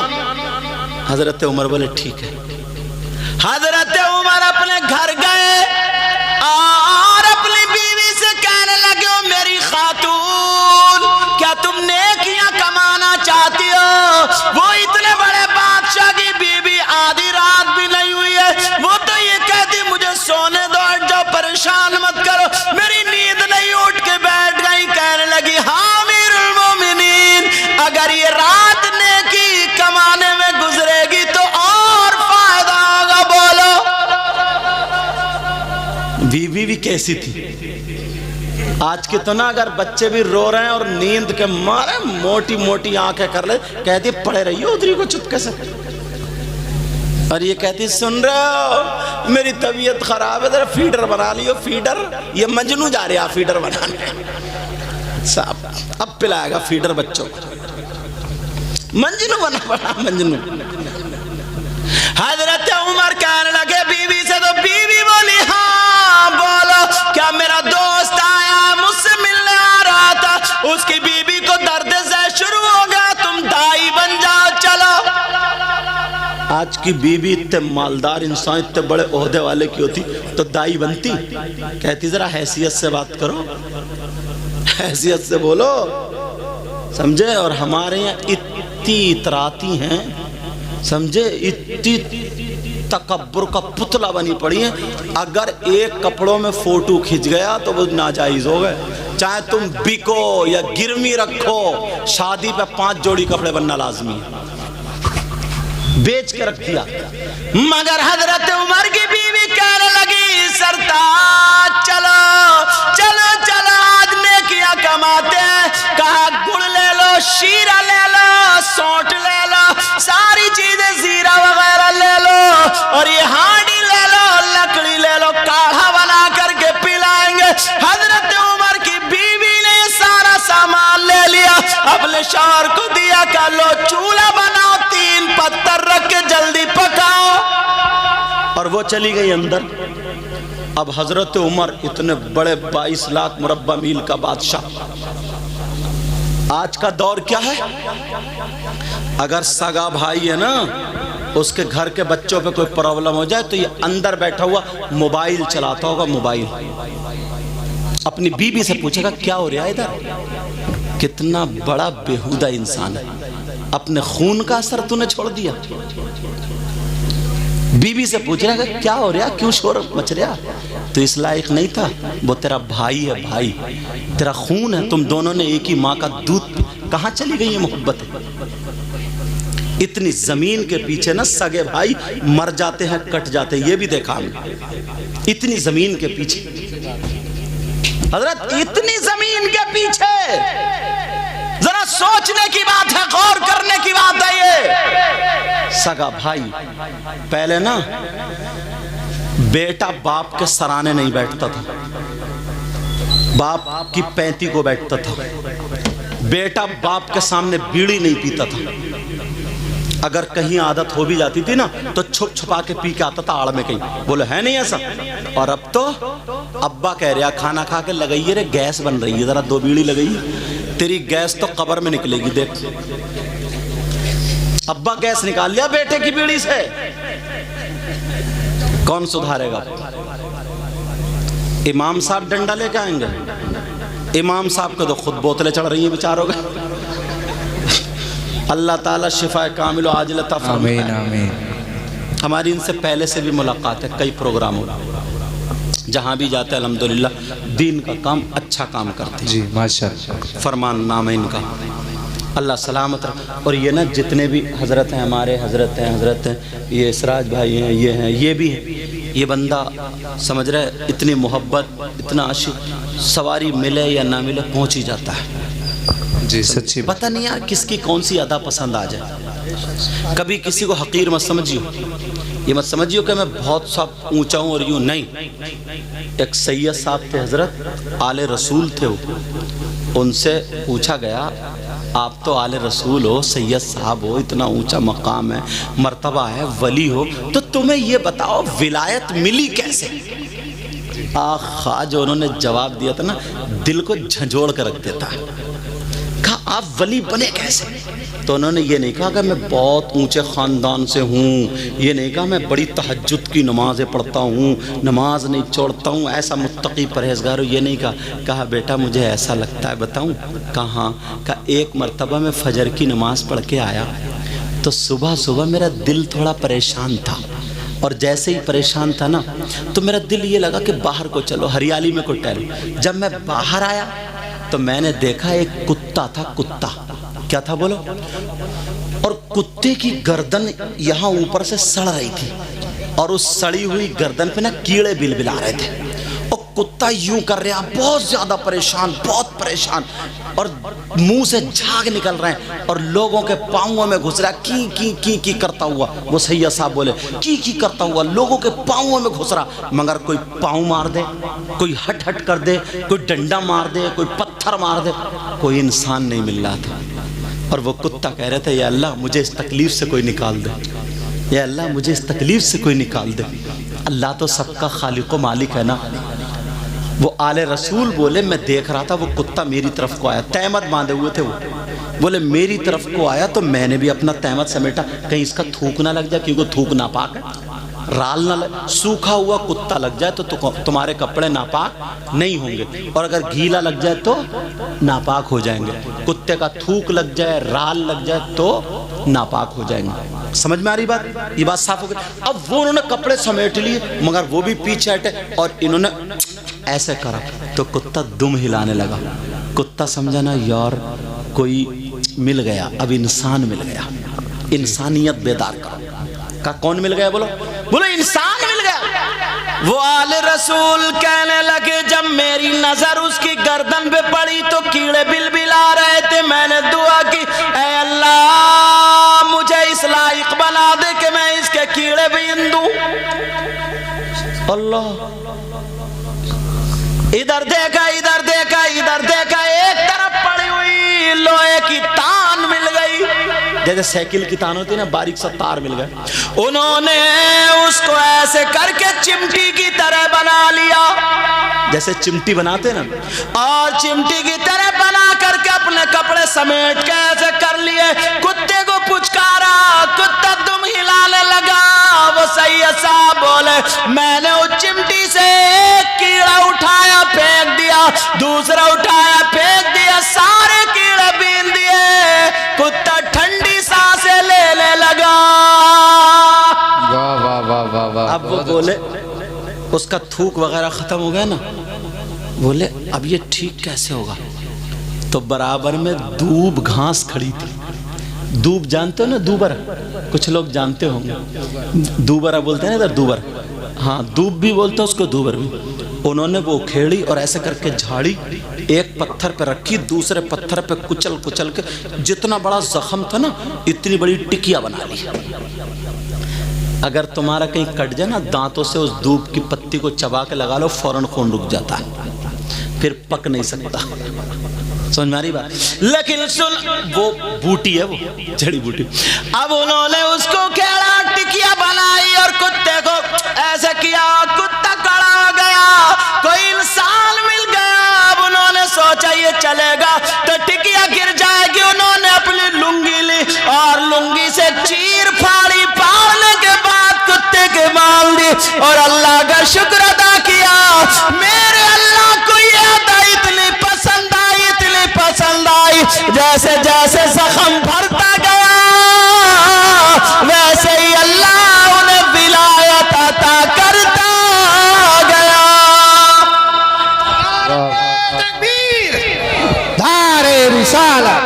حضرت عمر بولے ٹھیک ہے۔ حضرت عمر اپنے گھر گئے اور اپنی بیوی سے کہنے لگے ہو میری خاتون کیا تم نیکیاں کمانا چاہتی ہو؟ وہ اتنے بڑے بادشاہ کی بیوی آدھی رات بھی نہیں ہوئی ہے، وہ تو یہ کہتی مجھے سونے دو ہٹ جاؤ پریشان مت کرو، میری نیند نہیں، اٹھ کے بیٹھ گئی کہنے لگی ہاں امیر المومنین اگر یہ رات نیکی کمانے میں گزرے گی تو اور فائدہ ہوگا، بولو۔ بیوی بھی کیسی تھی؟ آج کے تو نا اگر بچے بھی رو رہے ہیں اور نیند کے مارے موٹی موٹی آنکھیں کر لے کہتی پڑے رہی ہو ادھری کو چپکے سے، اور یہ کہتی سن رہے ہو میری طبیعت خراب ہے ذرا فیڈر بنا لیو، فیڈر، یہ مجنو جا رہا فیڈر بنانے، صاحب اب پلائے گا فیڈر بچوں کو، مجنو بنا بنا مجنو۔ حضرت عمر کہنے لگے بیوی سے، تو بیوی بولی ہاں بولو کیا میرا دوست آیا مجھ سے ملنے آ رہا تھا، اس کی بیوی کو درد سے شروع ہو گیا، تم دائی بن جاؤ چلو۔ آج کی بیوی اتنے مالدار انسان اتنے بڑے عہدے والے کی ہوتی تو دائی بنتی؟ کہتی ذرا حیثیت سے بات کرو، حیثیت سے بولو، سمجھے؟ اور ہمارے یہاں اتنی اتراتی ہیں، سمجھے، اتنی تکبر کا پتلا بنی پڑی ہیں، اگر ایک کپڑوں میں فوٹو کھنچ گیا تو وہ ناجائز ہو گئے، چاہے تم بکو یا گرمی رکھو، شادی پہ 5 جوڑی کپڑے بننا لازمی ہے، بیچ کے رکھ دیا۔ مگر حضرت عمر کی بیوی کہنے لگی سرتاج چلو چلو چلو آج نیکیاں کماتے ہیں، کہا گڑ لے لو، شیرہ لے لو، سونٹ لے لو، ساری چیزیں زیرہ وغیرہ لے لو، اور یہ ہانڈی لے لو، لکڑی لے لو، کاڑھا بنا کر کے پلائیں گے۔ حضرت عمر کی بیوی نے یہ سارا سامان لے لیا، اپنے شوہر کو دیا کہ لو چولہا بناؤ، 3 پتھر رکھ کے جلدی پکاؤ، اور وہ چلی گئی اندر۔ اب حضرت عمر اتنے بڑے 22 لاکھ مربع میل کا بادشاہ، آج کا دور کیا ہے؟ اگر سگا بھائی ہے نا اس کے گھر کے بچوں پہ کوئی پرابلم ہو جائے تو یہ اندر بیٹھا ہوا موبائل چلاتا ہوگا، موبائل، اپنی بیوی سے پوچھے گا کیا ہو رہا ہے ادھر؟ کتنا بڑا بےہودہ انسان ہے، اپنے خون کا اثر تو نے چھوڑ دیا۔ بیوی سے پوچھ رہا ہے کیا ہو رہا، کیوں شور مچ رہا؟ تو اس لائق نہیں تھا، وہ تیرا بھائی ہے، بھائی تیرا خون ہے، تم دونوں نے ایک ہی ماں کا دودھ، کہاں چلی گئی یہ محبت ہے؟ اتنی زمین کے پیچھے نا سگے بھائی مر جاتے ہیں، کٹ جاتے ہیں، یہ بھی دیکھا ہم نے، اتنی زمین کے پیچھے، حضرت اتنی زمین کے پیچھے، ذرا سوچنے کی بات ہے، غور کرنے کی بات ہے یہ۔ سگا بھائی پہلے نا بیٹا باپ کے سرانے نہیں بیٹھتا تھا، باپ کی 35 کو بیٹھتا تھا، بیٹا باپ کے سامنے بیڑی نہیں پیتا تھا، اگر کہیں عادت ہو بھی جاتی تھی نا تو چھپ چھپا کے پی کے آتا تھا آڑ میں کہیں، بولے ہے نہیں ایسا؟ اور اب تو ابا کہہ رہا کھانا کھا کے لگائیے رے گیس بن رہی ہے، ذرا 2 بیڑی لگائیے، تیری گیس تو قبر میں نکلے گی، دیکھ ابا گیس نکال لیا بیٹے کی بیڑی سے، کون سدھارے گا؟ امام صاحب ڈنڈا لے کے آئیں گے؟ امام صاحب کو تو خود بوتلیں چڑھ رہی ہیں بیچاروں کے۔ اللہ تعالیٰ شفا کامل و عاجل عطا فرمائے۔ آمین آمین۔ ہماری ان سے پہلے سے بھی ملاقات ہے، کئی پروگراموں، جہاں بھی جاتے ہیں الحمدللہ دین کا کام اچھا کام کرتے ہیں، جی ماشاءاللہ، فرمان نام ہے ان کا، اللہ سلامت رکھ۔ اور یہ نا جتنے بھی حضرت ہیں ہمارے، حضرت ہیں یہ اسراج بھائی ہیں، یہ بھی ہیں، یہ بندہ سمجھ رہے اتنی محبت، اتنا عاشق، سواری ملے یا نہ ملے پہنچ ہی جاتا ہے، جی سچی پتہ نہیں یار کس کی کون سی ادا پسند آ جائے۔ کبھی کسی کو حقیر مت سمجھیو، یہ مت سمجھیو کہ میں بہت سا اونچا ہوں اور یوں نہیں۔ ایک سید صاحب تھے حضرت، آل رسول تھے، ان سے پوچھا گیا آپ تو آل رسول ہو، سید صاحب ہو، اتنا اونچا مقام ہے، مرتبہ ہے، ولی ہو، تو تمہیں یہ بتاؤ ولایت ملی کیسے؟ آخا جو انہوں نے جواب دیا تھا نا دل کو جھنجھوڑ کر رکھ دیتا ہے۔ کہا آپ ولی بنے کیسے؟ تو انہوں نے یہ نہیں کہا کہ میں بہت اونچے خاندان سے ہوں، یہ نہیں کہا میں بڑی تہجد کی نمازیں پڑھتا ہوں، نماز نہیں چھوڑتا ہوں، ایسا متقی پرہیزگار ہوں، یہ نہیں کہا۔ کہا بیٹا مجھے ایسا لگتا ہے، بتاؤں؟ کہاں؟ کہا ایک مرتبہ میں فجر کی نماز پڑھ کے آیا تو صبح صبح میرا دل تھوڑا پریشان تھا، اور جیسے ہی پریشان تھا نا تو میرا دل یہ لگا کہ باہر کو چلو، ہریالی میں کو ٹہلو۔ جب میں باہر آیا تو میں نے دیکھا ایک کتا تھا، کتا کیا تھا بولو؟ اور کتے کی گردن یہاں اوپر سے سڑ رہی تھی، اور اس سڑی ہوئی گردن پہ نا کیڑے بل بلا رہے تھے، اور کتا یوں کر رہا بہت زیادہ پریشان، بہت پریشان، اور منہ سے جھاگ نکل رہے ہیں، اور لوگوں کے پاؤں میں گھس رہا، کی کرتا ہوا۔ وہ سید صاحب بولے کی کرتا ہوا لوگوں کے پاؤں میں گھس رہا، مگر کوئی پاؤں مار دے، کوئی ہٹ کر دے، کوئی ڈنڈا مار دے، کوئی پتھر مار دے، کوئی انسان نہیں مل رہا تھا۔ اور وہ کتا کہہ رہے تھے یا اللہ مجھے اس تکلیف سے کوئی نکال دے، یا اللہ مجھے اس تکلیف سے کوئی نکال دے۔ اللہ تو سب کا خالق و مالک ہے نا۔ وہ آل رسول بولے میں دیکھ رہا تھا وہ کتا میری طرف کو آیا، تہمت باندھے ہوئے تھے، وہ بولے میری طرف کو آیا تو میں نے بھی اپنا تہمت سمیٹا، کہیں اس کا تھوک نہ لگ جائے، کیونکہ تھوک ناپاک ہے، رال نہ لگ، سوکھا ہوا کتا لگ جائے تو تمہارے کپڑے ناپاک نہیں ہوں گے، اور اگر گیلا لگ جائے تو ناپاک ہو جائیں گے، کتے کا تھوک لگ جائے، رال لگ جائے تو ناپاک ہو جائیں گے۔ سمجھ میں آ رہی بات؟ یہ بات صاف ہو گئی۔ اب وہ انہوں نے کپڑے سمیٹ لیے، مگر وہ بھی پیچھے ہٹے، اور انہوں نے ایسے کرا تو کتا دم ہلانے لگا۔ کتا سمجھا نا یار کوئی مل گیا، اب انسان مل گیا، انسانیت بیدار کرو۔ کہا کون مل گیا؟ بولو انسان مل گیا۔ وہ آل رسول کہنے لگے جب میری نظر اس کی گردن پہ پڑی تو کیڑے بل بلا رہے تھے، میں نے دعا کی اے اللہ مجھے اس لائق بنا دے کہ میں اس کے کیڑے بین دوں۔ اللہ ادھر دیکھا ادھر دیکھا ادھر دیکھا، ایک طرف پڑی ہوئی لوہے کی تان مل گئی، جیسے سائیکل کی تان ہوتی ہے نا، باریک سا تار مل گیا۔ انہوں نے اس کو ایسے کر کے چمٹی کی طرح بنا لیا، جیسے چمٹی بناتے نا، اور چمٹی کی طرح بنا کر کے اپنے کپڑے سمیٹ کے ایسے کر لیے، کتے کو پچکارا، کتا دم ہلانے لگا۔ وہ سید صاحب بولے میں نے اس چمٹی سے ایک کیڑا اٹھایا پھینک دیا، دوسرا اٹھایا پھینک دیا، سارے کیڑے بین دیے، کتا ٹھنڈی سانسیں لینے لگا۔ اب وہ بولے اس کا تھوک وغیرہ ختم ہو گیا نا، بولے اب یہ ٹھیک کیسے ہوگا؟ تو برابر میں دوب گھاس کھڑی تھی۔ دوب جانتے ہو نا؟ دوبر کچھ لوگ جانتے ہوں گے، دوبرا بولتے ہیں نا ادھر، دوبر، ہاں دوب بھی بولتے ہیں اس کو، دوبر بھی۔ انہوں نے وہ کھیڑی اور ایسے کر کے جھاڑی، ایک پتھر پہ رکھی، دوسرے پتھر پہ کچل کچل کے جتنا بڑا زخم تھا نا اتنی بڑی ٹکیا بنا لی۔ اگر تمہارا کہیں کٹ جائے نا دانتوں سے، اس دوب کی پتی کو چبا کے لگا لو، فوراً خون رک جاتا ہے، پھر پک نہیں سکتا۔ سمجھ میں آ رہی بات؟ لیکن سن، وہ بوٹی ہے، وہ جڑی بوٹی۔ اب انہوں نے اس کو کھیڑا ٹکیا بنائی اور کتے کو ایسے کیا، کتا کڑا ہو گیا، کوئی انسان مل گیا۔ اب انہوں نے سوچا یہ چلے گا تو ٹکیا گر جائے گی، انہوں نے اپنی لنگی لی اور لنگی سے چیر پھاڑی، پھاڑنے کے بعد کتے کے مال دی اور اللہ کا شکر ادا کیا۔ میرے اللہ کو یہ ادا اتنی پسند آئی، اتنی پسند آئی، جیسے جیسے زخم بھرتا گیا ویسے ہی اللہ انہیں ولایت عطا کرتا گیا۔ دارِ رسالت،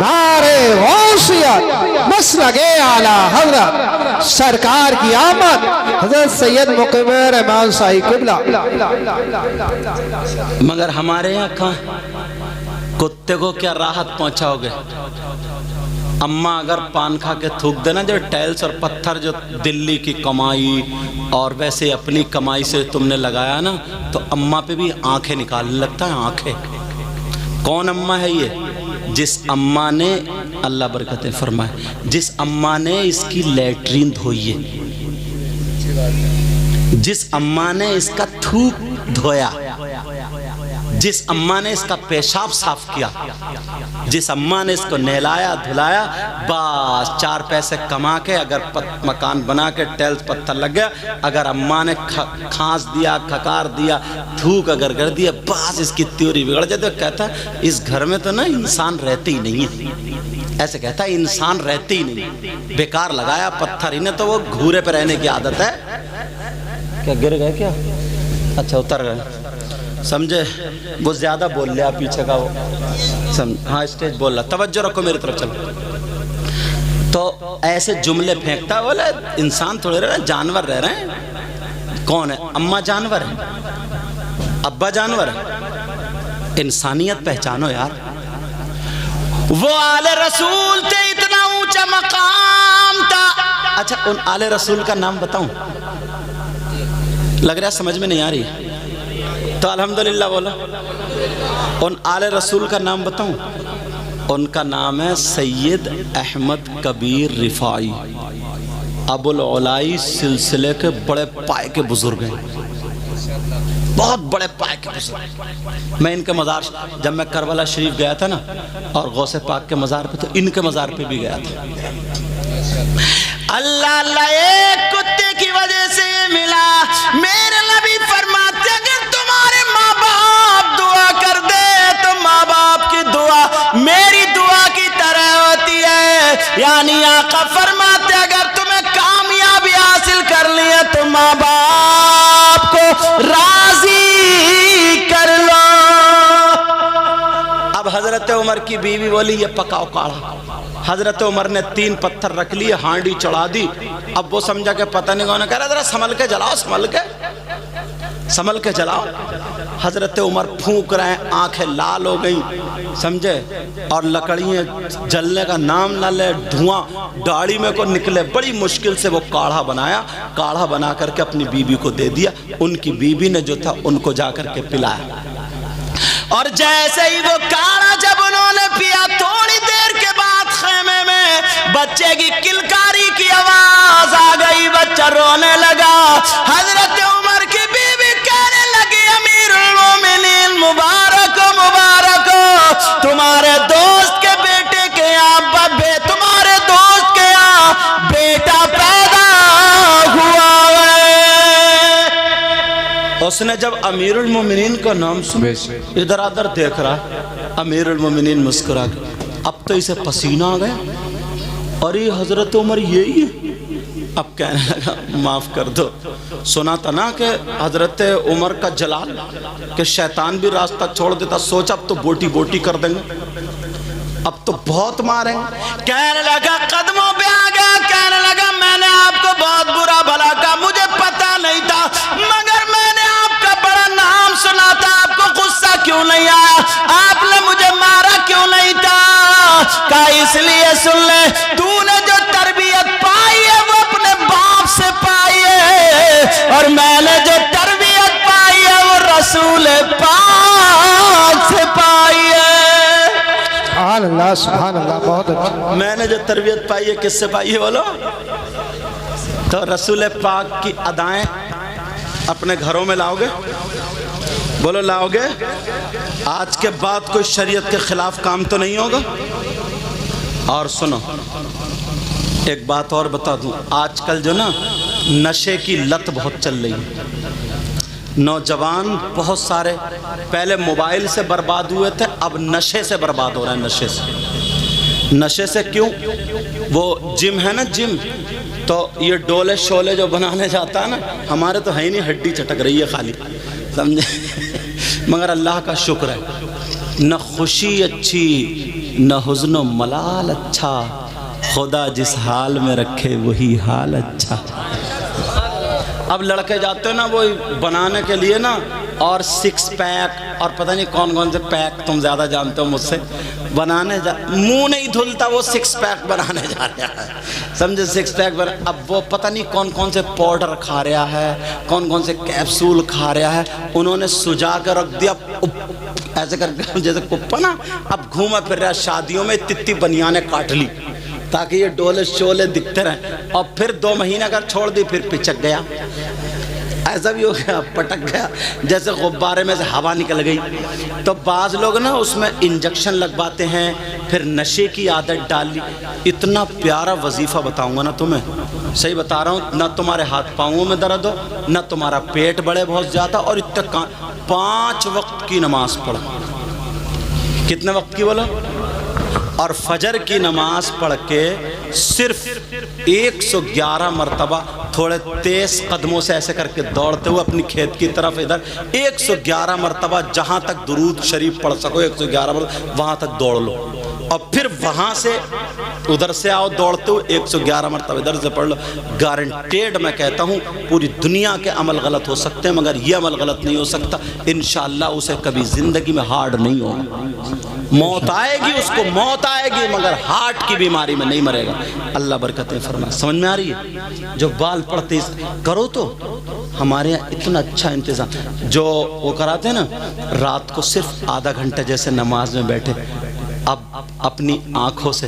دارِ غوثیت، مسلک اعلیٰ حضرت سرکار کی آمد، حضرت سید مقیم رحمان صاحب قبلہ۔ مگر ہمارے یہاں کہاں کتے کو کیا راحت پہنچاؤ گے؟ اماں اگر پان کھا کے تھوک دینا، جو ٹائلز اور پتھر جو دلی کی کمائی اور ویسے اپنی کمائی سے تم نے لگایا نا، تو اماں پہ بھی آنکھیں نکالنے لگتا ہے، آنکھیں۔ کون اماں ہے یہ؟ جس اماں نے، اللہ برکتیں فرمائے، جس اماں نے اس کی لیٹرین دھوئی ہے، جس اماں نے اس کا تھوک دھویا، جس اماں نے اس کا پیشاب صاف کیا، جس اماں نے اس کو نہلایا دھلایا، بس 4 پیسے کما کے اگر مکان بنا کے ٹیلز پتھر لگ گیا، اگر اماں نے کھانس دیا کھکار دیا تھوک اگر کر دیا، بس اس کی تیوری بگڑ جاتی ہے۔ کہتا ہے اس گھر میں تو نا انسان رہتے ہی نہیں ہے، ایسے کہتا ہے انسان رہتے ہی نہیں، بیکار لگایا پتھر، انہیں تو وہ گھورے پہ رہنے کی عادت ہے۔ کیا گر گئے کیا؟ اچھا اتر گئے، سمجھے؟ وہ زیادہ بول لیا پیچھے کا وہ، ہاں اسٹیج بول رہا، توجہ رکھو میری طرف چلو۔ تو ایسے جملے پھینکتا، بولے انسان تھوڑے رہ رہے، جانور رہ رہے ہیں۔ کون ہے؟ اماں جانور ہے، ابا جانور ہے، انسانیت پہچانو یار۔ وہ آل رسول تھے، اتنا اونچا مقام تھا۔ اچھا ان آل رسول کا نام بتاؤں؟ لگ رہا سمجھ میں نہیں آ رہی تو الحمدللہ بولا۔ ان آل رسول کا نام بتاؤں؟ ان کا نام ہے سید احمد کبیر رفاعی، ابو العلائی سلسلے کے بڑے پائے کے بزرگ ہیں، بہت بڑے پائے کے بزرگ۔ میں ان کے مزار، جب میں کربلا شریف گیا تھا نا اور غوث پاک کے مزار پہ، تو ان کے مزار پہ بھی گیا تھا۔ اللہ اللہ ایک کتے کی وجہ سے ملا، میرے نبی فرماتے اگر تمہارے ماں باپ دعا کر دے تو ماں باپ کی دعا میری دعا کی طرح ہوتی ہے۔ یعنی آقا فرماتے اگر تمہیں کامیابی حاصل کر لی ہے تو ماں باپ کو راضی کر لو۔ اب حضرت عمر کی بیوی بولی یہ پکاؤ کاڑھا۔ حضرت عمر نے 3 پتھر رکھ لیے، ہانڈی چڑھا دی۔ اب وہ سمجھا کہ پتہ نہیں کون ہے، کہہ رہا ذرا سنبھل کے جلاؤ، سنبھل کے جلاؤ۔ حضرت عمر پھونک رہے ہیں، آنکھیں لال ہو گئیں، سمجھے، اور لکڑیاں جلنے کا نام نہ لے، دھواں داڑھی میں کو نکلے۔ بڑی مشکل سے وہ کاڑھا بنایا، کاڑھا بنا کر کے اپنی بیوی کو دے دیا۔ ان کی بیوی نے جو تھا ان کو جا کر کے پلایا، اور جیسے ہی وہ کاڑھا جب انہوں نے پیا، تھوڑی دیر کے بعد خیمے میں بچے کی کلکاری کی آواز آ گئی، بچہ رونے لگا۔ حضرت عمر کی بیوی کہنے لگی امیر المومنین مبارک ہو مبارک ہو، تمہارے دوست کے بیٹے کے یہاں تمہارے دوست کے یہاں بیٹا پیدا ہوا ہے۔ اس نے جب امیر المومنین کا نام سنا، ادھر ادھر دیکھ رہا، امیر المومنین مسکرا کے، اب تو اسے پسینہ آ گیا، اور یہ حضرت عمر یہی ہے۔ اب کہنے لگا معاف کر دو، سنا تھا نا کہ حضرت عمر کا جلال کہ شیطان بھی راستہ چھوڑ دیتا، سوچا اب تو بوٹی بوٹی کر دیں گے، اب تو بہت ماریں گے۔ کہنے لگا قدموں پہ آ گیا، کہنے لگا میں نے آپ کو بہت برا بھلا کہا، مجھے پتا نہیں تھا، مگر میں نے آپ کا بڑا نام سنا تھا، آپ کو غصہ کیوں نہیں آیا، آپ نے مجھے مارا کیوں نہیں تھا؟ کہا اس لیے سن لے، تو نے جو تربیت پائی ہے وہ اپنے باپ سے پائی ہے، اور میں نے جو تربیت پائی ہے وہ رسول پاک سے پائی ہے۔ سبحان اللہ سبحان اللہ، بہت اچھا۔ میں نے جو تربیت پائی ہے کس سے پائی ہے بولو؟ تو رسول پاک کی ادائیں اپنے گھروں میں لاؤ گے؟ بولو لاؤ گے؟ آج کے بعد کوئی شریعت کے خلاف کام تو نہیں ہوگا؟ اور سنو ایک بات اور بتا دوں، آج کل جو نا نشے کی لت بہت چل رہی ہے، نوجوان بہت سارے پہلے موبائل سے برباد ہوئے تھے، اب نشے سے برباد ہو رہے ہیں۔ نشے سے، نشے سے کیوں؟ وہ جم ہے نا، جم، تو یہ ڈولے شولے جو بنانے جاتا ہے نا، ہمارے تو ہے ہی نہیں، ہڈی چٹک رہی ہے خالی، سمجھے، مگر اللہ کا شکر ہے نہ خوشی اچھی نہ حزن و ملال اچھا، خدا جس حال میں رکھے وہی حال اچھا۔ اب لڑکے جاتے ہیں نا وہ بنانے کے لیے نا، اور 6 پیک اور پتہ نہیں کون کون سے پیک، تم زیادہ جانتے ہو مجھ سے، بنانے منہ نہیں دھلتا وہ 6 پیک بنانے جا رہا ہے، سمجھے، 6 پیک بنا۔ اب وہ پتہ نہیں کون کون سے پاؤڈر کھا رہا ہے، کون کون سے کیپسول کھا رہا ہے، انہوں نے سجا کے رکھ دیا ایسے کر کے جیسے کپا نا، اب گھوما پھر رہا شادیوں میں، تتی بنیانے کاٹ لی تاکہ یہ ڈولے شولے دکھتے رہیں، اور پھر 2 مہینے اگر چھوڑ دی پھر پچک گیا۔ ایسا بھی ہو گیا پٹک گیا جیسے غبارے میں سے ہوا نکل گئی. تو بعض لوگ نا اس میں انجیکشن لگواتے ہیں, پھر نشے کی عادت ڈال لی. اتنا پیارا وظیفہ بتاؤں گا نا تمہیں, صحیح بتا رہا ہوں, نہ تمہارے ہاتھ پاؤں میں درد ہو, نہ تمہارا پیٹ بڑھے بہت زیادہ, اور اتنا 5 وقت کی نماز پڑھو. کتنے وقت کی بولو؟ اور فجر کی نماز پڑھ کے صرف 111 مرتبہ تھوڑے تیز قدموں سے ایسے کر کے دوڑتے ہوئے اپنی کھیت کی طرف ادھر 111 مرتبہ جہاں تک درود شریف پڑھ سکو 111 مرتبہ وہاں تک دوڑ لو, اور پھر وہاں سے ادھر سے آؤ دوڑتے ہوئے 111 مرتبہ ادھر سے پڑھ لو. گارنٹیڈ میں کہتا ہوں پوری دنیا کے عمل غلط ہو سکتے ہیں مگر یہ عمل غلط نہیں ہو سکتا. انشاءاللہ اسے کبھی زندگی میں ہارٹ نہیں ہوگا. موت آئے گی, اس کو موت آئے گی, مگر ہارٹ کی بیماری میں نہیں مرے گا. اللہ برکتیں فرمائے. سمجھ میں آ رہی ہے؟ جو بال پڑتے کرو تو ہمارے یہاں اتنا اچھا انتظام, جو وہ کراتے ہیں نا رات کو صرف آدھا گھنٹہ جیسے نماز میں بیٹھے, اب اپنی آنکھوں سے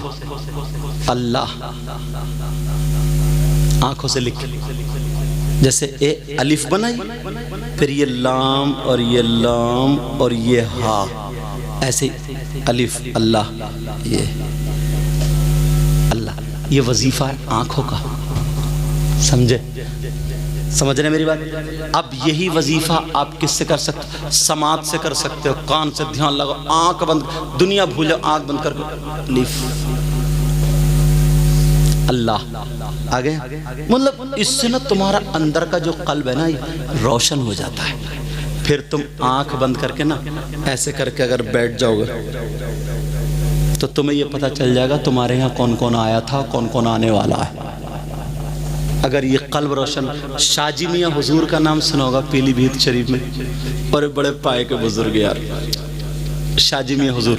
اللہ آنکھوں سے لکھ, جیسے اے الف بنائی, پھر یہ لام اور یہ لام اور یہ ہا, ایسے الف اللہ, یہ اللہ, یہ وظیفہ ہے آنکھوں کا. سمجھے؟ سمجھ رہے میری بات؟ اب یہی وظیفہ آپ کس سے کر سکتے ہو؟ سماعت سے کر سکتے ہو. کان سے دھیان لگاؤ, آنکھ بند, دنیا بھولو, آنکھ بند کر کے لیف اللہ آگے. مطلب اس سے نا تمہارا اندر کا جو قلب ہے نا روشن ہو جاتا ہے. پھر تم آنکھ بند کر کے نا ایسے کر کے اگر بیٹھ جاؤ گے تو تمہیں یہ پتہ چل جائے گا تمہارے یہاں کون کون آیا تھا, کون کون آنے والا ہے. اگر یہ قلب روشن. شاہ جی میاں حضور کا نام سنا ہوگا پیلی بھیت شریف میں, بڑے بڑے پائے کے بزرگ یار, شاہ جی میاں حضور.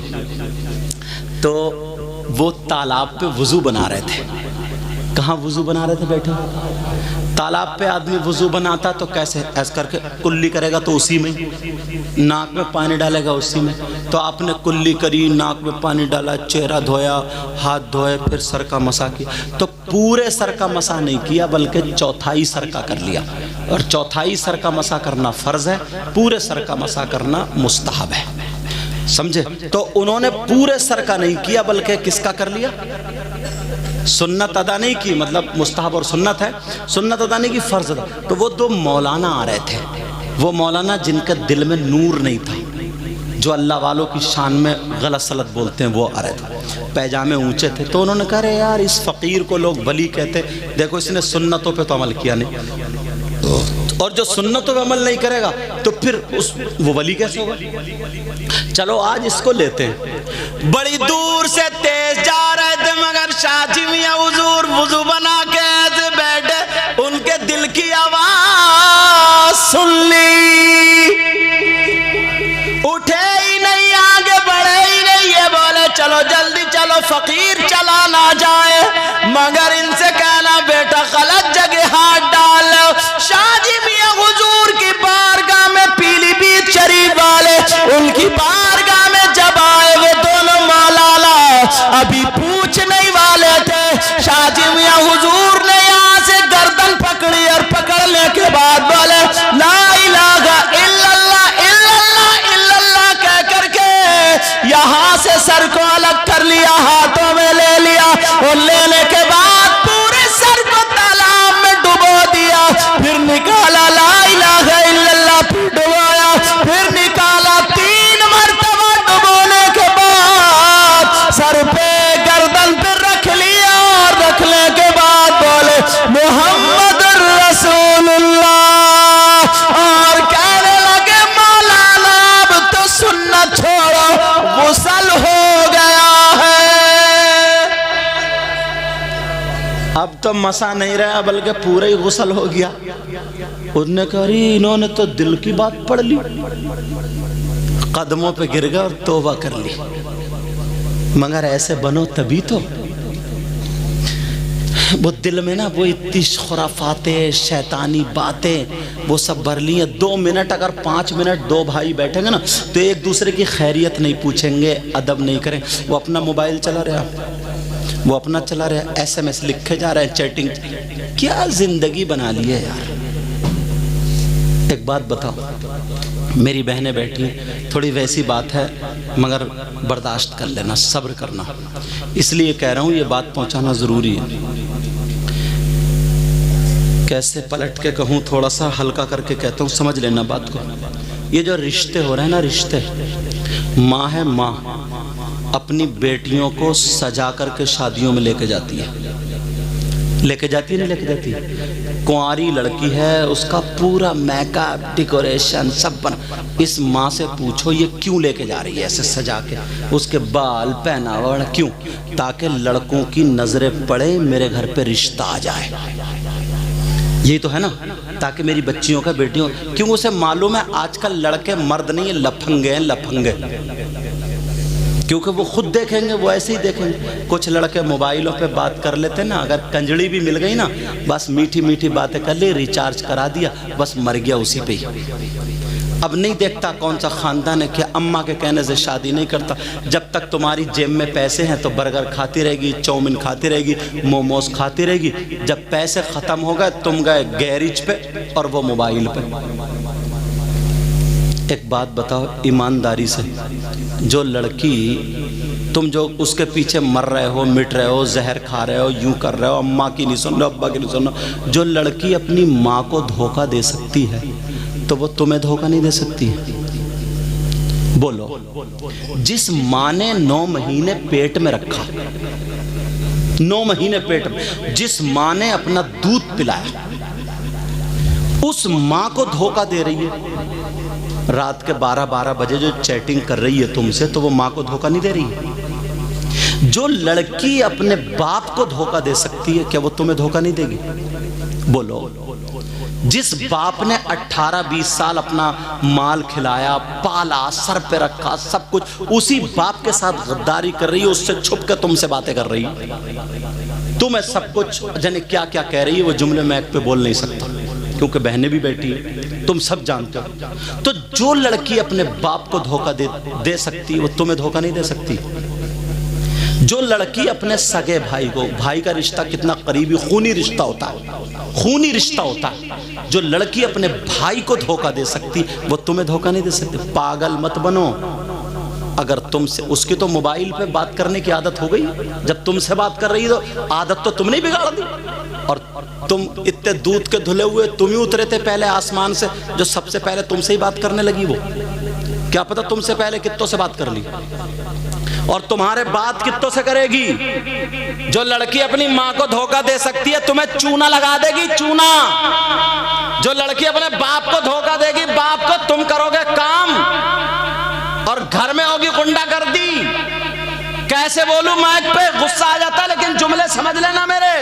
تو وہ تالاب پہ وضو بنا رہے تھے. کہاں وضو بنا رہے تھے بیٹھے؟ تالاب پہ آدمی وضو بناتا تو کیسے ایسے کر کے کلی کرے گا تو اسی میں, ناک میں پانی ڈالے گا اسی میں. تو آپ نے کلی کری, ناک میں پانی ڈالا, چہرہ دھویا, ہاتھ دھوئے, پھر سر کا مسح کیا. تو پورے سر کا مسح نہیں کیا بلکہ چوتھائی سر کا کر لیا, اور چوتھائی سر کا مسح کرنا فرض ہے, پورے سر کا مسح کرنا مستحب ہے. سمجھے؟ تو انہوں نے پورے سر کا نہیں کیا بلکہ کس کا کر لیا؟ سنت ادا نہیں کی, مطلب مستحب اور سنت ہے, سنت ادا نہیں کی, فرض ادا. تو وہ 2 مولانا آ رہے تھے, وہ مولانا جن کے دل میں نور نہیں تھا, جو اللہ والوں کی شان میں غلط سلط بولتے ہیں, وہ آ رہے تھے. پیجامے اونچے تھے. تو انہوں نے کہا یار اس فقیر کو لوگ ولی کہتے, دیکھو اس نے سنتوں پہ تو عمل کیا نہیں, اور جو سنتوں پہ عمل نہیں کرے گا تو پھر وہ ولی کیسے ہوگا؟ چلو آج اس کو لیتے ہیں. بڑی دور سے تیز جا رہے تھے مگر شاہ جی میاں حضور وضو بنا کے ایسے بیٹھے, ان کے دل کی آواز سن لی, اٹھے ہی نہیں, آگے بڑھے ہی نہیں. یہ بولے چلو جلدی چلو, فقیر چلا نہ جائے, مگر ان سے کہنا بیٹا غلط جگہ ہاتھ ڈال. شاہ جی میاں حضور کی بارگاہ میں پیلی بھیت شریف والے ان کی بارگاہ میں جب آئے, وہ دونوں مولانا ابھی پوچھ نہیں والے تھے. شاہ جی میاں حضور نے یہاں سے گردن پکڑی, اور پکڑنے کے بعد بولے لا الہ الا اللہ الا اللہ الا اللہ کہہ کر کے یہاں سے سر کو الگ کر لیا, ہاتھوں میں لے لیا, اور لینے کے بعد پورے سر کو تالاب میں ڈبو دیا. پھر نکالا لا الہ الا اللہ, پھر ڈبویا, پھر نکالا. 3 مرتبہ ڈبونے کے بعد سر پہ گردن پہ رکھ لیا, اور رکھنے کے بعد بولے محمد رسول اللہ, اور کہنے لگے مولانا اب تو سنت چھوڑو, غسل ہو گیا ہے. اب تو مسا نہیں رہا بلکہ پورا ہی غسل ہو گیا. انہوں نے کہا انہوں نے تو دل کی بات پڑھ لی, قدموں پہ گر گئے اور توبہ کر لی. مگر ایسے بنو تبھی تو. وہ دل میں نا وہ اتنی خرافاتیں, شیطانی باتیں وہ سب بھر لی ہیں. 2 منٹ اگر 5 منٹ 2 بھائی بیٹھیں گے نا تو ایک دوسرے کی خیریت نہیں پوچھیں گے, ادب نہیں کریں. وہ اپنا موبائل چلا رہا, وہ اپنا چلا رہا, SMS لکھے جا رہے ہیں, چیٹنگ. کیا زندگی بنا لی ہے یار, ایک بات بتاؤ، میری بہنیں بیٹھی، تھوڑی ویسی بات ہے مگر برداشت کر لینا، صبر کرنا، اس لیے کہہ رہا ہوں یہ بات پہنچانا ضروری ہے۔ کیسے پلٹ کے کہوں، تھوڑا سا ہلکا کر کے کہتا ہوں، سمجھ لینا بات کو۔ یہ جو رشتے ہو رہے ہیں نا، رشتے، ماں ہے، ماں اپنی بیٹیوں کو سجا کر کے شادیوں میں لے کے جاتی ہے، لے کے جاتی ہے، نہیں لے کے جاتی ہے؟ کنواری لڑکی ہے، اس کا پورا میک اپ، ڈیکوریشن سب بنا، اس ماں سے پوچھو یہ کیوں لے کے جا رہی ہے ایسے سجا کے، اس کے بال پہناوا، کیوں؟ تاکہ لڑکوں کی نظریں پڑے، میرے گھر پہ رشتہ آ جائے، یہی تو ہے نا، تاکہ میری بچیوں کا، بیٹیوں، کیوں اسے معلوم ہے آج کل لڑکے مرد نہیں ہیں، لپھنگے ہیں، لپھنگے، کیونکہ وہ خود دیکھیں گے، وہ ایسے ہی دیکھیں گے۔ کچھ لڑکے موبائلوں پہ بات کر لیتے نا، اگر کنجڑی بھی مل گئی نا، بس میٹھی میٹھی باتیں کر لی، ریچارج کرا دیا، بس مر گیا اسی پہ ہی۔ اب نہیں دیکھتا کون سا خاندان ہے، کہ اماں کے کہنے سے شادی نہیں کرتا، جب تک تمہاری جیب میں پیسے ہیں تو برگر کھاتی رہے گی، چاؤمن کھاتی رہے گی، موموز کھاتی رہے گی، جب پیسے ختم ہو گئے تم گئے گیریج پہ اور وہ موبائل پہ۔ ایک بات بتاؤ ایمانداری سے، جو لڑکی تم جو اس کے پیچھے مر رہے ہو، مٹ رہے ہو، زہر کھا رہے ہو، یوں کر رہے ہو، اماں کی نہیں سن رہے، ابا کی نہیں سن رہے، جو لڑکی اپنی ماں کو دھوکہ دے سکتی ہے تو وہ تمہیں دھوکہ نہیں دے سکتی؟ بولو، جس ماں نے 9 مہینے پیٹ میں رکھا، 9 مہینے پیٹ میں، جس ماں نے اپنا دودھ پلایا، اس ماں کو دھوکہ دے رہی ہے، رات کے 12 بجے جو چیٹنگ کر رہی ہے تم سے، تو وہ ماں کو دھوکہ نہیں دے رہی؟ جو لڑکی اپنے باپ کو دھوکہ دے سکتی ہے، کیا وہ تمہیں دھوکہ نہیں دے گی؟ بولو، جس باپ نے 18-20 سال اپنا مال کھلایا، پالا، سر پہ رکھا، سب کچھ، اسی باپ کے ساتھ غداری کر رہی ہے، اس سے چھپ کے تم سے باتیں کر رہی ہے، تمہیں سب کچھ جانے کیا کیا کہہ رہی ہے، وہ جملے میں ایک پہ بول نہیں سکتا کیونکہ بہنیں بھی بیٹھی ہیں، تم سب جانتے ہو۔ تو جو لڑکی اپنے باپ کو دھوکہ دے سکتی، وہ تمہیں دھوکہ نہیں دے سکتی۔ جو لڑکی اپنے سگے بھائی کو، بھائی کا رشتہ کتنا قریبی خونی رشتہ ہوتا ہے، خونی رشتہ ہوتا ہے، جو لڑکی اپنے بھائی کو دھوکہ دے سکتی، وہ تمہیں دھوکہ نہیں دے سکتی۔ پاگل مت بنو، اگر تم سے، اس کی تو موبائل پہ بات کرنے کی عادت ہو گئی، جب تم سے بات کر رہی تو عادت تو تم نے بگاڑ دی، اور تم اتنے دودھ کے دھلے ہوئے، تم ہی اترے تھے پہلے آسمان سے، جو سب سے پہلے تم سے ہی بات کرنے لگی، وہ کیا پتا تم سے پہلے کتوں سے بات کر لی، اور تمہارے بات کتوں سے کرے گی۔ جو لڑکی اپنی ماں کو دھوکہ دے سکتی ہے، تمہیں چونا لگا دے گی، چونا۔ جو لڑکی اپنے باپ کو دھوکہ دے گی، باپ کو، تم کرو گے کام، اور گھر میں ہوگی غنڈہ گردی۔ کیسے بولوں، مائک پہ غصہ آ جاتا ہے، لیکن جملے سمجھ لینا میرے۔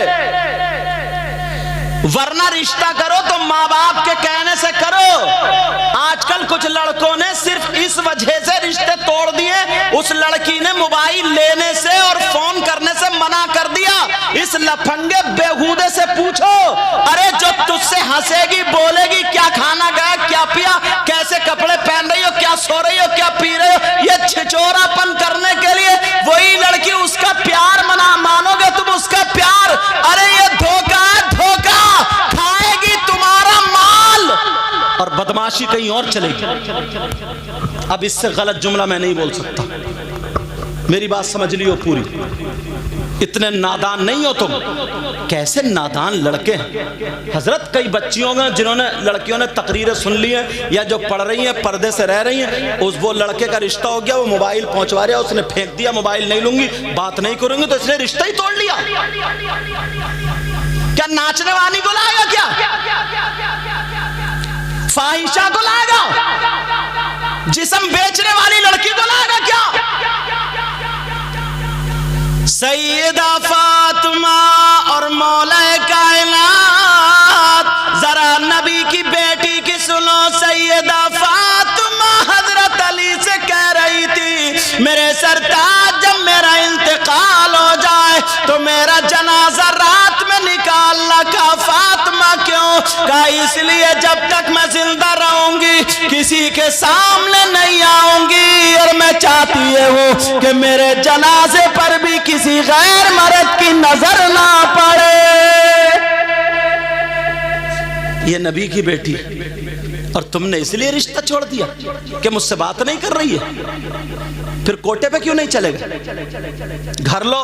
ورنہ رشتہ کرو تو ماں باپ کے کہنے سے کرو۔ آج کل کچھ لڑکوں نے صرف اس وجہ سے رشتے توڑ دیے، اس لڑکی نے موبائل لینے سے اور فون کرنے سے منع کر دیا۔ اس لفنگے بیہودے سے پوچھو، ارے جو تجھ سے ہنسے گی، بولے گی، کیا کھانا گیا، کیا پیا، کیسے کپڑے پہن رہی ہو، کیا سو رہی ہو، کیا پی رہی ہو، یہ چھچورا پن کرنے کے لیے وہی لڑکی، اس کا پیار مانو گے تم، اس کا پیار؟ ارے یہ دھوکہ ہے، دھوکہ، کھائے گی تمہارا مال اور بدماشی کہیں اور چلے گی۔ اب اس سے غلط جملہ میں نہیں بول سکتا، میری بات سمجھ لیو پوری۔ اتنے نادان نہیں ہو تم۔ کیسے نادان لڑکے ہیں حضرت، کئی بچیوں میں جنہوں نے، لڑکیوں نے تقریریں سن لی ہیں یا جو پڑھ رہی ہیں، پردے سے رہ رہی ہیں، وہ لڑکے کا رشتہ ہو گیا، وہ موبائل پہنچوا رہا، اس نے پھینک دیا، موبائل نہیں لوں گی، بات نہیں کروں گی، تو اس نے رشتہ ہی توڑ لیا۔ کیا ناچنے والی کو لائے گا، کیا فاحشہ کو لائے گا، جسم بیچنے والی لڑکی کو لائے گا کیا؟ سیدہ فاطمہ اور مولا کائنات، ذرا نبی کی بیٹی کی سنو۔ سیدہ فاطمہ حضرت علی سے کہہ رہی تھی، میرے سرتاج جب میرا انتقال ہو جائے تو میرا جنازہ رات میں نکالنا۔ کہا فاطمہ کیوں؟ کہا اس لیے جب تک میں زندہ رہوں گی کسی کے سامنے نہیں آؤں گی، اور میں چاہتی ہوں کہ میرے جنازے پر بھی کسی غیر مرد کی نظر نہ پڑے۔ یہ نبی کی بیٹی اور تم نے اس لیے رشتہ چھوڑ دیا کہ مجھ سے بات نہیں کر رہی ہے؟ پھر کوٹے پہ کیوں نہیں چلے گا؟ گھر لو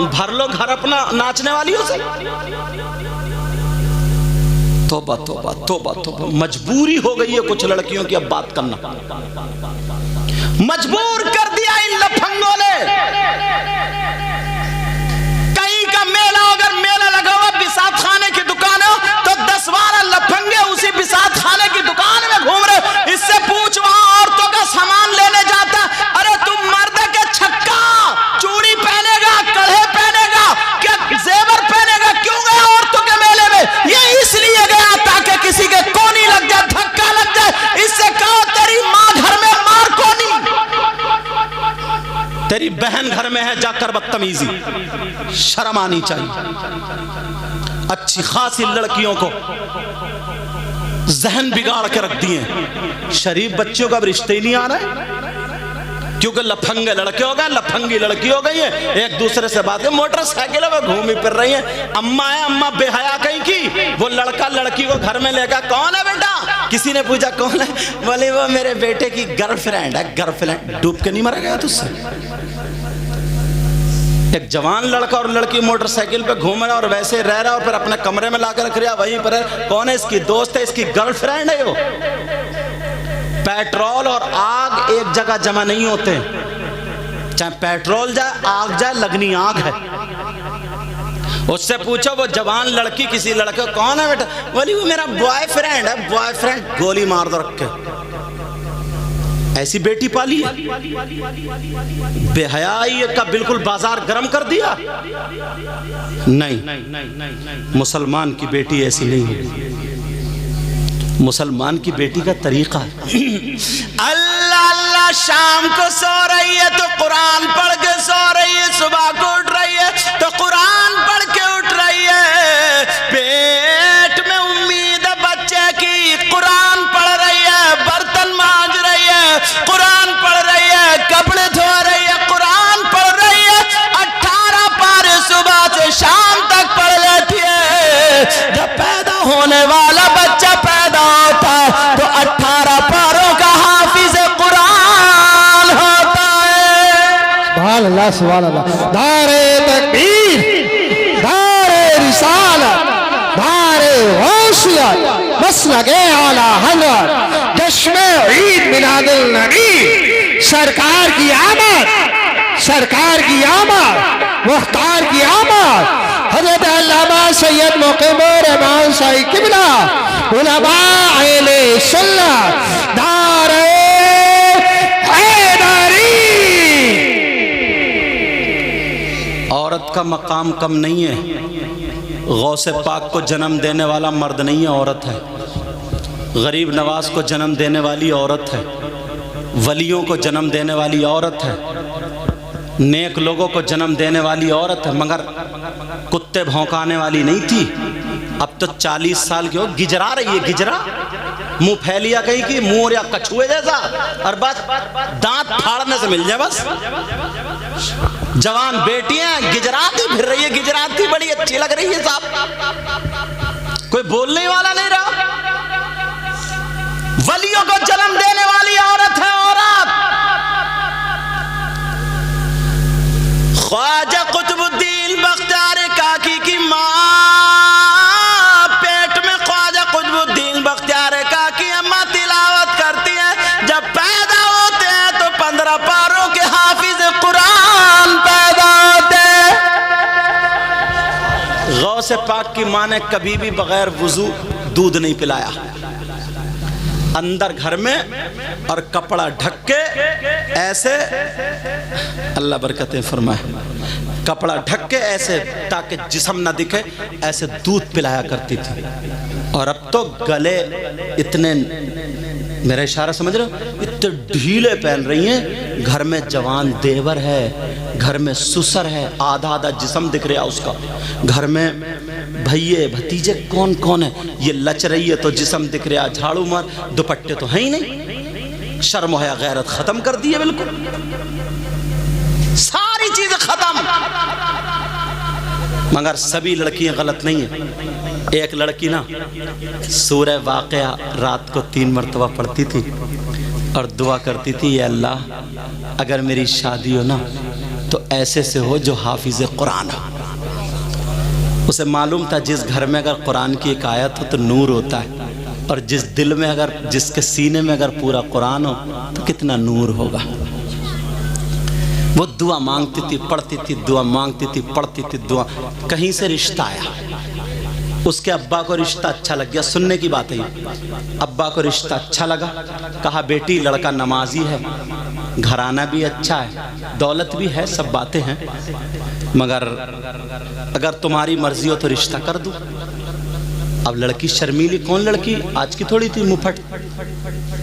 بھر لو گھر اپنا ناچنے والیوں سے۔ توبہ توبہ توبہ توبہ، مجبوری ہو گئی ہے کچھ لڑکیوں کی اب بات کرنا، مجبور کر دیا ان لفنگوں نے۔ کہیں کا میلہ اگر میلہ لگا ہوا بساط خانے کی دکان ہو تو 10-12 لفنگے اسی بساط خانے کی دکان میں گھوم رہے، اس سے پوچھ وہاں عورتوں کا سامان لینے جاتا، ارے تم مرد کے چھکا چوڑی پہنے گا، کڑھے پہنے گا، کیا زیور پہنے گا، کیوں گیا عورتوں کے میلے میں؟ یہ اس لیے گیا تاکہ کسی کے کونی لگ جائے، دھکا لگ جائے، اس سے کہو تیری ماں گھر میں مار کونی، تیری بہن گھر میں ہے جا کر بدتمیزی۔ شرم آنی چاہیے۔ اچھی خاصی لڑکیوں کو ذہن بگاڑ کے رکھ دیے، شریف بچیوں کا اب رشتہ ہی نہیں آ رہا ہے، کیونکہ لفنگے لڑکے ہو گئے، لفنگی لڑکی ہو گئی ہیں، ایک دوسرے سے بات ہے، موٹر سائیکلوں میں گھومی پھر رہی ہیں۔ اماں ہے، اماں بے حیا کہیں کی، وہ لڑکا لڑکی کو گھر میں لے گا، کون ہے بیٹا؟ کسی نے پوچھا کون ہے؟ بولے وہ میرے بیٹے کی گرل فرینڈ ہے۔ گرل فرینڈ ڈوب کے نہیں مرا گیا تجھ سے؟ ایک جوان لڑکا اور لڑکی موٹر سائیکل پہ گھوم رہا اور ویسے رہ رہا اور پھر اپنے کمرے میں لا کے رکھ رہا، وہیں پر ہے، کون ہے؟ اس کی دوست ہے، اس کی گرل فرینڈ ہے۔ وہ پیٹرول اور آگ ایک جگہ جمع نہیں ہوتے، چاہے پیٹرول جائے آگ جائے، لگنی آگ ہے۔ اس سے پوچھو وہ جوان لڑکی کسی لڑکے کو، کون ہے بیٹا؟ بولی وہ میرا بوائے فرینڈ ہے۔ بوائے فرینڈ گولی مار دو رکھ کے۔ ایسی بیٹی پالی ہے؟ بے حیائی کا بالکل بازار گرم کر دیا؟ نہیں، مسلمان کی بیٹی ایسی نہیں ہے۔ مسلمان کی بیٹی کا طریقہ ہے، اللہ اللہ شام کو سو رہی ہے تو قرآن پڑھ کے سو رہی ہے، صبح کو اٹھ رہی ہے تو قرآن پڑھ کے اٹھ رہی ہے، پیٹ میں امید ہے بچے کی، قرآن پڑھ رہی ہے، برتن مانج رہی ہے، قرآن پڑھ رہی ہے، کپڑے دھو رہی ہے، قرآن پڑھ رہی ہے، 18 پارے صبح سے شام تک پڑھ لیتی ہے۔ جب پیدا ہونے والا بچہ پیدا ہوتا تو 18 پاروں کا حافظ قرآن ہوتا ہے۔ سبحان اللہ سبحان اللہ۔ نعرہ تکبیر، نعرہ رسالت، نعرہ غوثیت، مسلک اعلیٰ حضرت، جشن عید میلاد النبی، سرکار کی آمد، سرکار کی آمد، مختار کی آمد، حضرت علامہ سید مقیم الرحمان صاحب قبلہ، علماء اہل سنت، نعرہ حیدری۔ عورت کا مقام کم نہیں ہے، غوث پاک کو جنم دینے والا مرد نہیں ہے، عورت ہے۔ غریب نواز کو جنم دینے والی عورت ہے، ولیوں کو جنم دینے والی عورت ہے، نیک لوگوں کو جنم دینے والی عورت ہے، مگر کتے بھونکانے والی نہیں تھی۔ اب تو 40 سال کی ہو، گجرا رہی ہے، گجرا، منہ پھیلیا کہیں کی، منہ یا کچھوے جیسا، اور بس دانت پھاڑنے سے مل جائے بس۔ جوان بیٹیاں گجراتی پھر رہی ہے، گجراتی بڑی اچھی لگ رہی ہے صاحب، کوئی بولنے والا نہیں رہا۔ ولیوں کو جنم دینے والی عورت ہے، عورت۔ خواجہ قطب الدین بختیار کاکی کی ماں پیٹ میں، خواجہ قطب الدین بختیار کاکی اماں تلاوت کرتی ہیں، جب پیدا ہوتے ہیں تو 15 پاروں کے حافظ قرآن پیدا ہوتے ہیں۔ غوث پاک کی ماں نے کبھی بھی بغیر وضو دودھ نہیں پلایا، اندر گھر میں اور کپڑا ڈھک کے ایسے، اللہ برکتیں فرمائے، کپڑا ڈھک کے ایسے تاکہ جسم نہ دکھے، ایسے دودھ پلایا کرتی تھی۔ اور اب تو گلے اتنے، میرا اشارہ سمجھ رہے ہو، اتنے ڈھیلے پہن رہی ہیں، گھر میں جوان دیور ہے، گھر میں سسر ہے، آدھا آدھا جسم دکھ رہا اس کا، گھر میں بھائیے بھتیجے کون کون ہے، یہ لچ رہی ہے تو جسم دکھ رہا، جھاڑو مار، دوپٹے تو ہیں ہی نہیں، شرم و حیا غیرت ختم کر دی ہے بالکل، ساری چیزیں ختم۔ مگر سبھی لڑکیاں غلط نہیں ہیں، ایک لڑکی نا سورہ واقعہ رات کو 3 مرتبہ پڑھتی تھی اور دعا کرتی تھی، یا اللہ اگر میری شادی ہو نا تو ایسے سے ہو جو حافظ قرآن ہو۔ اسے معلوم تھا جس گھر میں اگر قرآن کی ایک آیت ہو تو نور ہوتا ہے، اور جس دل میں اگر، جس کے سینے میں اگر پورا قرآن ہو تو کتنا نور ہوگا۔ وہ دعا مانگتی تھی، پڑھتی تھی، دعا مانگتی تھی، پڑھتی تھی، دعا۔ کہیں سے رشتہ آیا، اس کے ابا کو رشتہ اچھا لگ گیا، سننے کی بات ہے، ابا کو رشتہ اچھا لگا، کہا بیٹی لڑکا نمازی ہے، گھرانہ بھی اچھا ہے، دولت بھی ہے، سب باتیں ہیں، مگر اگر تمہاری مرضی ہو تو رشتہ کر دوں۔ اب لڑکی شرمیلی، کون لڑکی آج کی تھوڑی تھی مفٹ،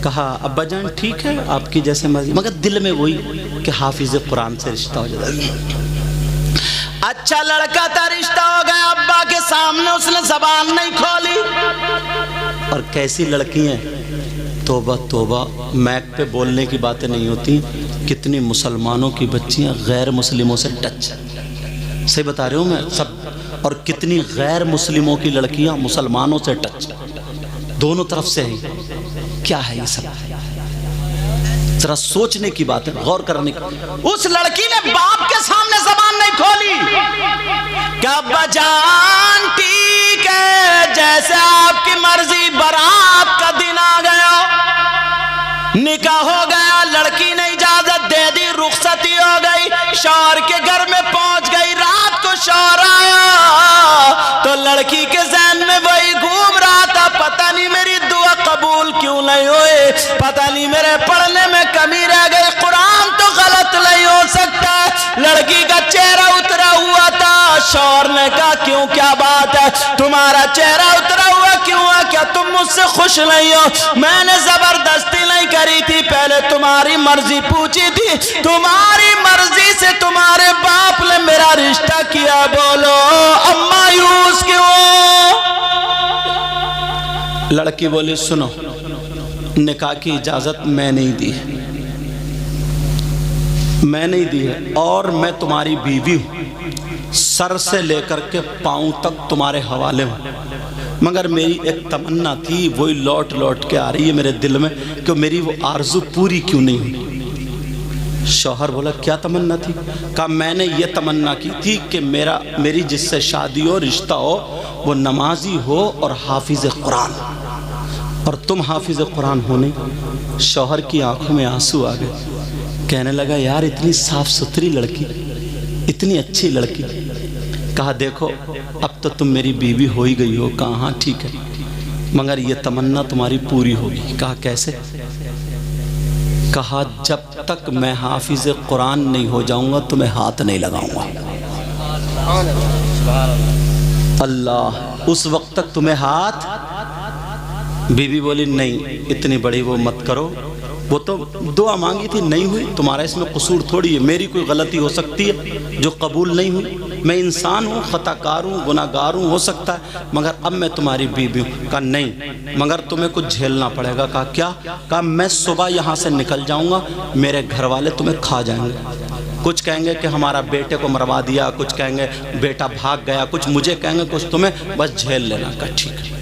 کہا ابا جان ٹھیک ہے آپ کی جیسے مرضی، مگر دل میں وہی کہ حافظ قرآن سے رشتہ ہو جائے۔ اچھا لڑکا تھا، رشتہ ہو گیا، ابا کے سامنے اس نے زبان نہیں کھولی۔ اور کیسی لڑکی ہیں، توبہ توبہ، میک پہ بولنے کی باتیں نہیں ہوتی، کتنی مسلمانوں کی بچیاں غیر مسلموں سے ٹچ، صحیح بتا رہے ہوں میں سب، اور کتنی غیر مسلموں کی لڑکیاں مسلمانوں سے ٹچ، دونوں طرف سے ہیں۔ کیا ہے یہ سب؟ ذرا سوچنے کی بات ہے، غور کرنے کی۔ اس لڑکی نے باپ کے سامنے زبان نہیں کھولی کہ ابا جان ٹھیک ہے جیسے آپ کی مرضی، برات کا دن آ گیا، نکاح ہو گیا، لڑکی نے اجازت دے دی، رخصتی ہو گئی، شوہر کے گھر میں پہنچ گئی، رات کو شوہر آیا تو لڑکی کے ذہن میں وہی گھوم رہا تھا، پتہ نہیں میری دعا قبول کیوں نہیں ہوئی، پتہ نہیں میرے پڑھنے میں کمی رہ گئی، قرآن تو غلط نہیں ہو سکتا۔ لڑکی کا چہرہ اترا ہوا تھا، شوہر نے کہا کیوں، کیا بات ہے، تمہارا چہرہ اترا ہوا کیوں ہے، کیا تم مجھ سے خوش نہیں ہو؟ میں نے زبردستی نہیں کری تھی، پہلے تمہاری مرضی پوچھی تھی، تمہاری مرضی سے تمہارے باپ نے میرا رشتہ کیا، بولو اب مایوس کیوں؟ لڑکی بولی سنو، نکاح کی اجازت میں نہیں دی، میں نہیں دی ہے، اور میں تمہاری بیوی ہوں، سر سے لے کر کے پاؤں تک تمہارے حوالے ہوں، مگر میری ایک تمنا تھی، وہی لوٹ لوٹ کے آ رہی ہے میرے دل میں کہ میری وہ آرزو پوری کیوں نہیں ہوئی۔ شوہر بولا کیا تمنا تھی؟ کہا میں نے یہ تمنا کی تھی کہ میری جس سے شادی ہو، رشتہ ہو، وہ نمازی ہو اور حافظ قرآن، اور تم حافظ قرآن ہو نہیں۔ شوہر کی آنکھوں میں آنسو آ گئے، کہنے لگا یار اتنی صاف ستھری لڑکی، اتنی اچھی لڑکی۔ کہا دیکھو اب تو تم میری بیوی ہو ہی گئی ہو، کہا ہاں ٹھیک ہے، مگر یہ تمنا تمہاری پوری ہوگی۔ کہا کیسے؟ کہا جب تک میں حافظ قرآن نہیں ہو جاؤں گا تمہیں ہاتھ نہیں لگاؤں گا۔ اللہ، اس وقت تک تمہیں ہاتھ؟ بیوی بولی نہیں اتنی بڑی وہ مت کرو، وہ تو دعا مانگی تھی نہیں ہوئی، تمہارا اس میں قصور تھوڑی ہے، میری کوئی غلطی ہو سکتی ہے جو قبول نہیں ہوئی، میں انسان ہوں، خطا کار ہوں، گناہ گار ہوں، ہو سکتا ہے، مگر اب میں تمہاری بیوی ہوں۔ کہا نہیں مگر تمہیں کچھ جھیلنا پڑے گا۔ کہا کیا؟ کہا میں صبح یہاں سے نکل جاؤں گا، میرے گھر والے تمہیں کھا جائیں گے، کچھ کہیں گے کہ ہمارا بیٹے کو مروا دیا، کچھ کہیں گے بیٹا بھاگ گیا، کچھ مجھے کہیں گے، کچھ تمہیں، بس جھیل لینا۔ کہا ٹھیک ہے۔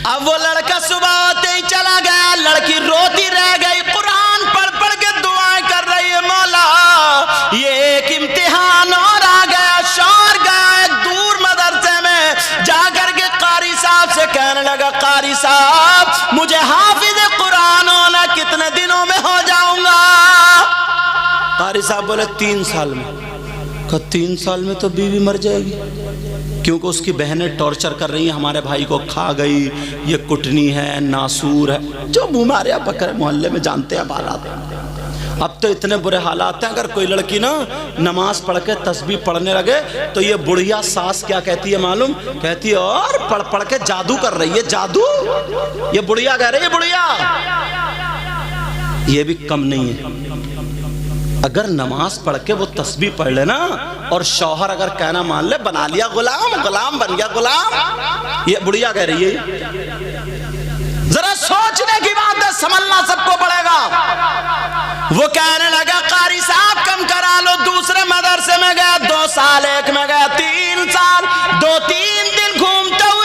اب وہ لڑکا صبح ہوتے ہی چلا گیا، لڑکی روتی رہ گئی، قرآن پڑھ پڑھ کے دعائیں کر رہی ہے، مولا یہ ایک امتحان اور آ گیا۔ شوہر گیا ایک دور مدرسے میں، جا کر کے قاری صاحب سے کہنے لگا قاری صاحب مجھے حافظ قرآن ہونا کتنے دنوں میں ہو جاؤں گا؟ قاری صاحب بولے 3 سال میں۔ کہا 3 سال میں تو بیوی مر جائے گی، کیونکہ اس کی بہنیں ٹارچر کر رہی ہیں، ہمارے بھائی کو کھا گئی، یہ کٹنی ہے، ناسور ہے، جو ہمارے آپ بکرے محلے میں جانتے ہیں حالات۔ اب تو اتنے برے حالات ہیں، اگر کوئی لڑکی نا نماز پڑھ کے تسبیح پڑھنے لگے تو یہ بڑھیا ساس کیا کہتی ہے معلوم؟ کہتی ہے اور پڑھ پڑھ کے جادو کر رہی ہے، جادو، یہ بڑھیا کہہ رہی ہے، بڑھیا۔ یہ بھی کم نہیں ہے، اگر نماز پڑھ کے وہ تسبیح پڑھ لینا اور شوہر اگر کہنا مان لے، بنا لیا غلام، غلام بن گیا غلام، یہ بڑھیا کہہ رہی ہے۔ ذرا سوچنے کی بات ہے، سمجھنا سب کو پڑے گا۔ وہ کہنے لگا قاری صاحب کم کرا لو، دوسرے مدرسے میں گیا، 2 سال، ایک میں گیا 3 سال، 2-3 دن گھومتے ہوئے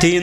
3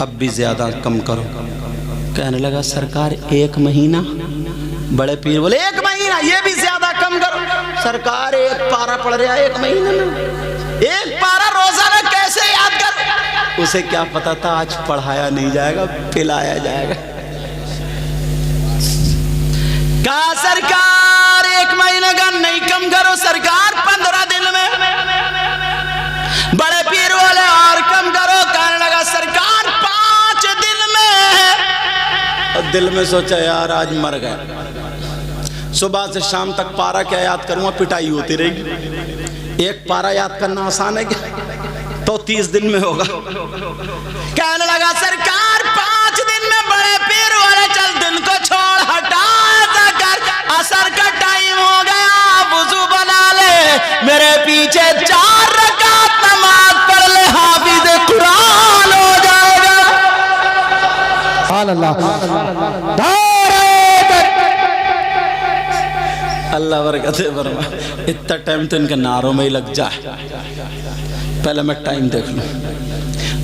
اب بھی زیادہ کم کرو. کہنے لگا سرکار 1 مہینہ. بڑے پیر بولے 1 مہینہ یہ بھی زیادہ کم کرو. سرکار 1 پارہ پڑھ رہا 1 مہینہ میں, 1 پارہ روزہ میں کیسے یاد کر. اسے کیا پتا تھا آج پڑھایا نہیں جائے گا, پلایا جائے گا. کہا سرکار 1 مہینہ کا نہیں کم کرو. سرکار 15 دن میں. بڑے پیر والے اور کم کرو. کہنے لگا سرکار 5 دن میں. اور دل میں سوچا یار آج مر گئے, صبح سے شام تک پارہ کیا یاد کروں گا, پٹائی ہوتی رہے گی. 1 پارہ یاد کرنا آسان ہے کیا, تو 30 دن میں ہوگا. کہنے لگا سرکار 5 دن میں. بڑے پیر والے چل دن کو چھوڑ, ہٹا ایسا کر, عصر کا ٹائم ہو گیا, وضو بنا لے, میرے پیچھے 4 رکعت نماز پڑھ لے, حافظ قرآن ہو جائے گا. سبحان اللہ. اللہ برکت فرمائے. اتنا ٹائم تو ان کے نعروں میں ہی لگ جائے. پہلے میں ٹائم دیکھ لوں.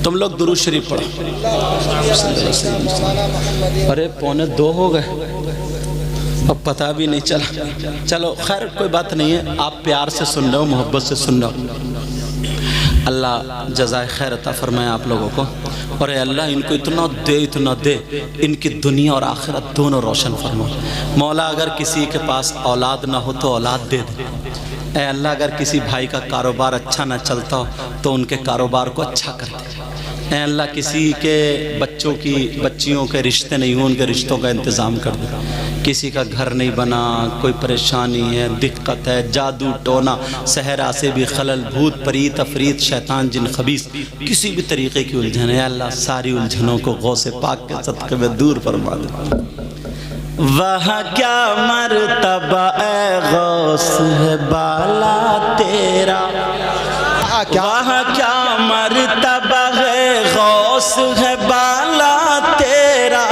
تم لوگ درود شریف پڑھو. ارے 1:45 ہو گئے, اب پتہ بھی نہیں چلا. چلو خیر کوئی بات نہیں ہے, آپ پیار سے سن رہے ہو, محبت سے سن رہے ہو. اللہ جزائے خیر عطا فرمائے آپ لوگوں کو. اور اے اللہ ان کو اتنا دے, ان کی دنیا اور آخرت دونوں روشن فرما. مولا اگر کسی کے پاس اولاد نہ ہو تو اولاد دے دے. اے اللہ اگر کسی بھائی کا کاروبار اچھا نہ چلتا ہو تو ان کے کاروبار کو اچھا کر دے. اے اللہ کسی کے بچیوں کے رشتے نہیں ہوں, ان کے رشتوں کا انتظام کر دے. کسی کا گھر نہیں بنا, کوئی پریشانی ہے, دقت ہے, جادو ٹونا, صحرا سے بھی خلل, بھوت پریت افریت شیطان جن خبیث, کسی بھی طریقے کی الجھن ہے, اللہ ساری الجھنوں کو غوث پاک کے صدقے میں دور فرما دے. وہاں کیا مرتبہ اے غوث ہے بالا تیرا, وہاں کیا مرتبہ ہے غوث ہے بالا تیرا.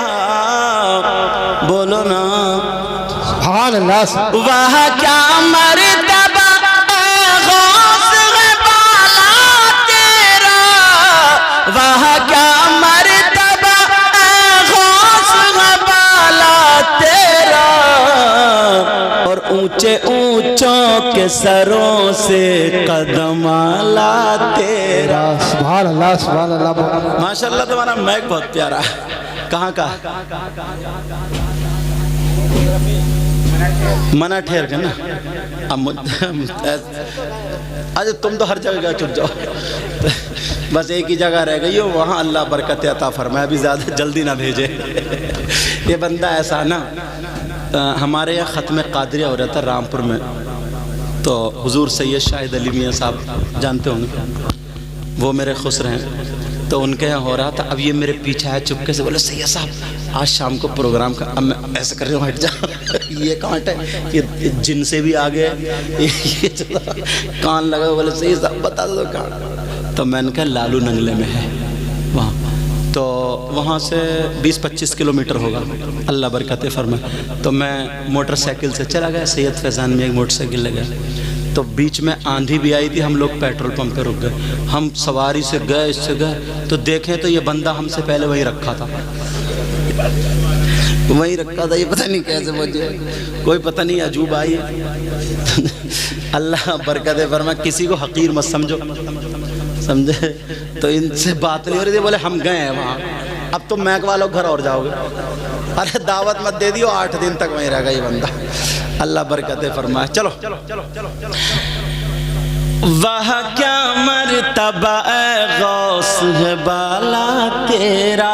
بولو نا سبحان اللہ. وہاں کیا مرتبہ اے غوث ہے بالا تیرا, وہاں کیا مرتبہ اے غوث ہے بالا تیرا. اور اونچے اونچوں کے سروں سے قدم آلا تیرا. سبحان اللہ. سبحان اللہ. ماشاءاللہ تمہارا میک بہت پیارا ہے. کہاں کا منع ٹھہر کے نا. آج تم تو ہر جگہ چپ جاؤ, بس ایک ہی جگہ رہ گئی ہو, وہاں اللہ برکت عطا فرمائے. ابھی زیادہ جلدی نہ بھیجے. یہ بندہ ایسا نا, ہمارے یہاں ختم قادریہ ہو رہا تھا رامپور میں, تو حضور سید شاہد علی میاں صاحب جانتے ہوں گے, وہ میرے خسر ہیں, تو ان کے یہاں ہو رہا تھا. اب یہ میرے پیچھے آیا چپکے سے, بولے سید صاحب آج شام کو پروگرام کا. اب میں ایسے کر رہا ہوں, ہٹ جا, یہ کانٹ ہے, یہ جن سے بھی آگے کان لگا. بولے سید صاحب بتا دو کہاں. تو میں نے کہا لالو ننگلے میں ہے وہاں. تو وہاں سے 20-25 کلومیٹر ہوگا, اللہ برکت فرمائے. تو میں موٹر سائیکل سے چلا گیا, سید فیضان میں ایک موٹر سائیکل لگا, تو بیچ میں آندھی بھی آئی تھی. ہم لوگ پیٹرول پمپ پہ رک گئے. ہم سواری سے گئے, اس سے گئے, تو دیکھیں تو یہ بندہ ہم سے پہلے وہیں رکھا تھا, وہیں رکھا تھا. یہ پتہ نہیں کیسے پہنچے, کوئی پتہ نہیں عجوب آئی. اللہ برکت فرمائے. کسی کو حقیر مت سمجھو, سمجھے. تو ان سے بات نہیں ہو رہی تھی, بولے ہم گئے ہیں وہاں, اب تم میک والوں گھر اور جاؤ گے. ارے دعوت مت دے دیو, 8 دن تک وہیں رہ گا یہ بندہ. اللہ برکت فرمائے. چلو وہاں کیا مرتبہ اے غوث ہے بالا تیرا,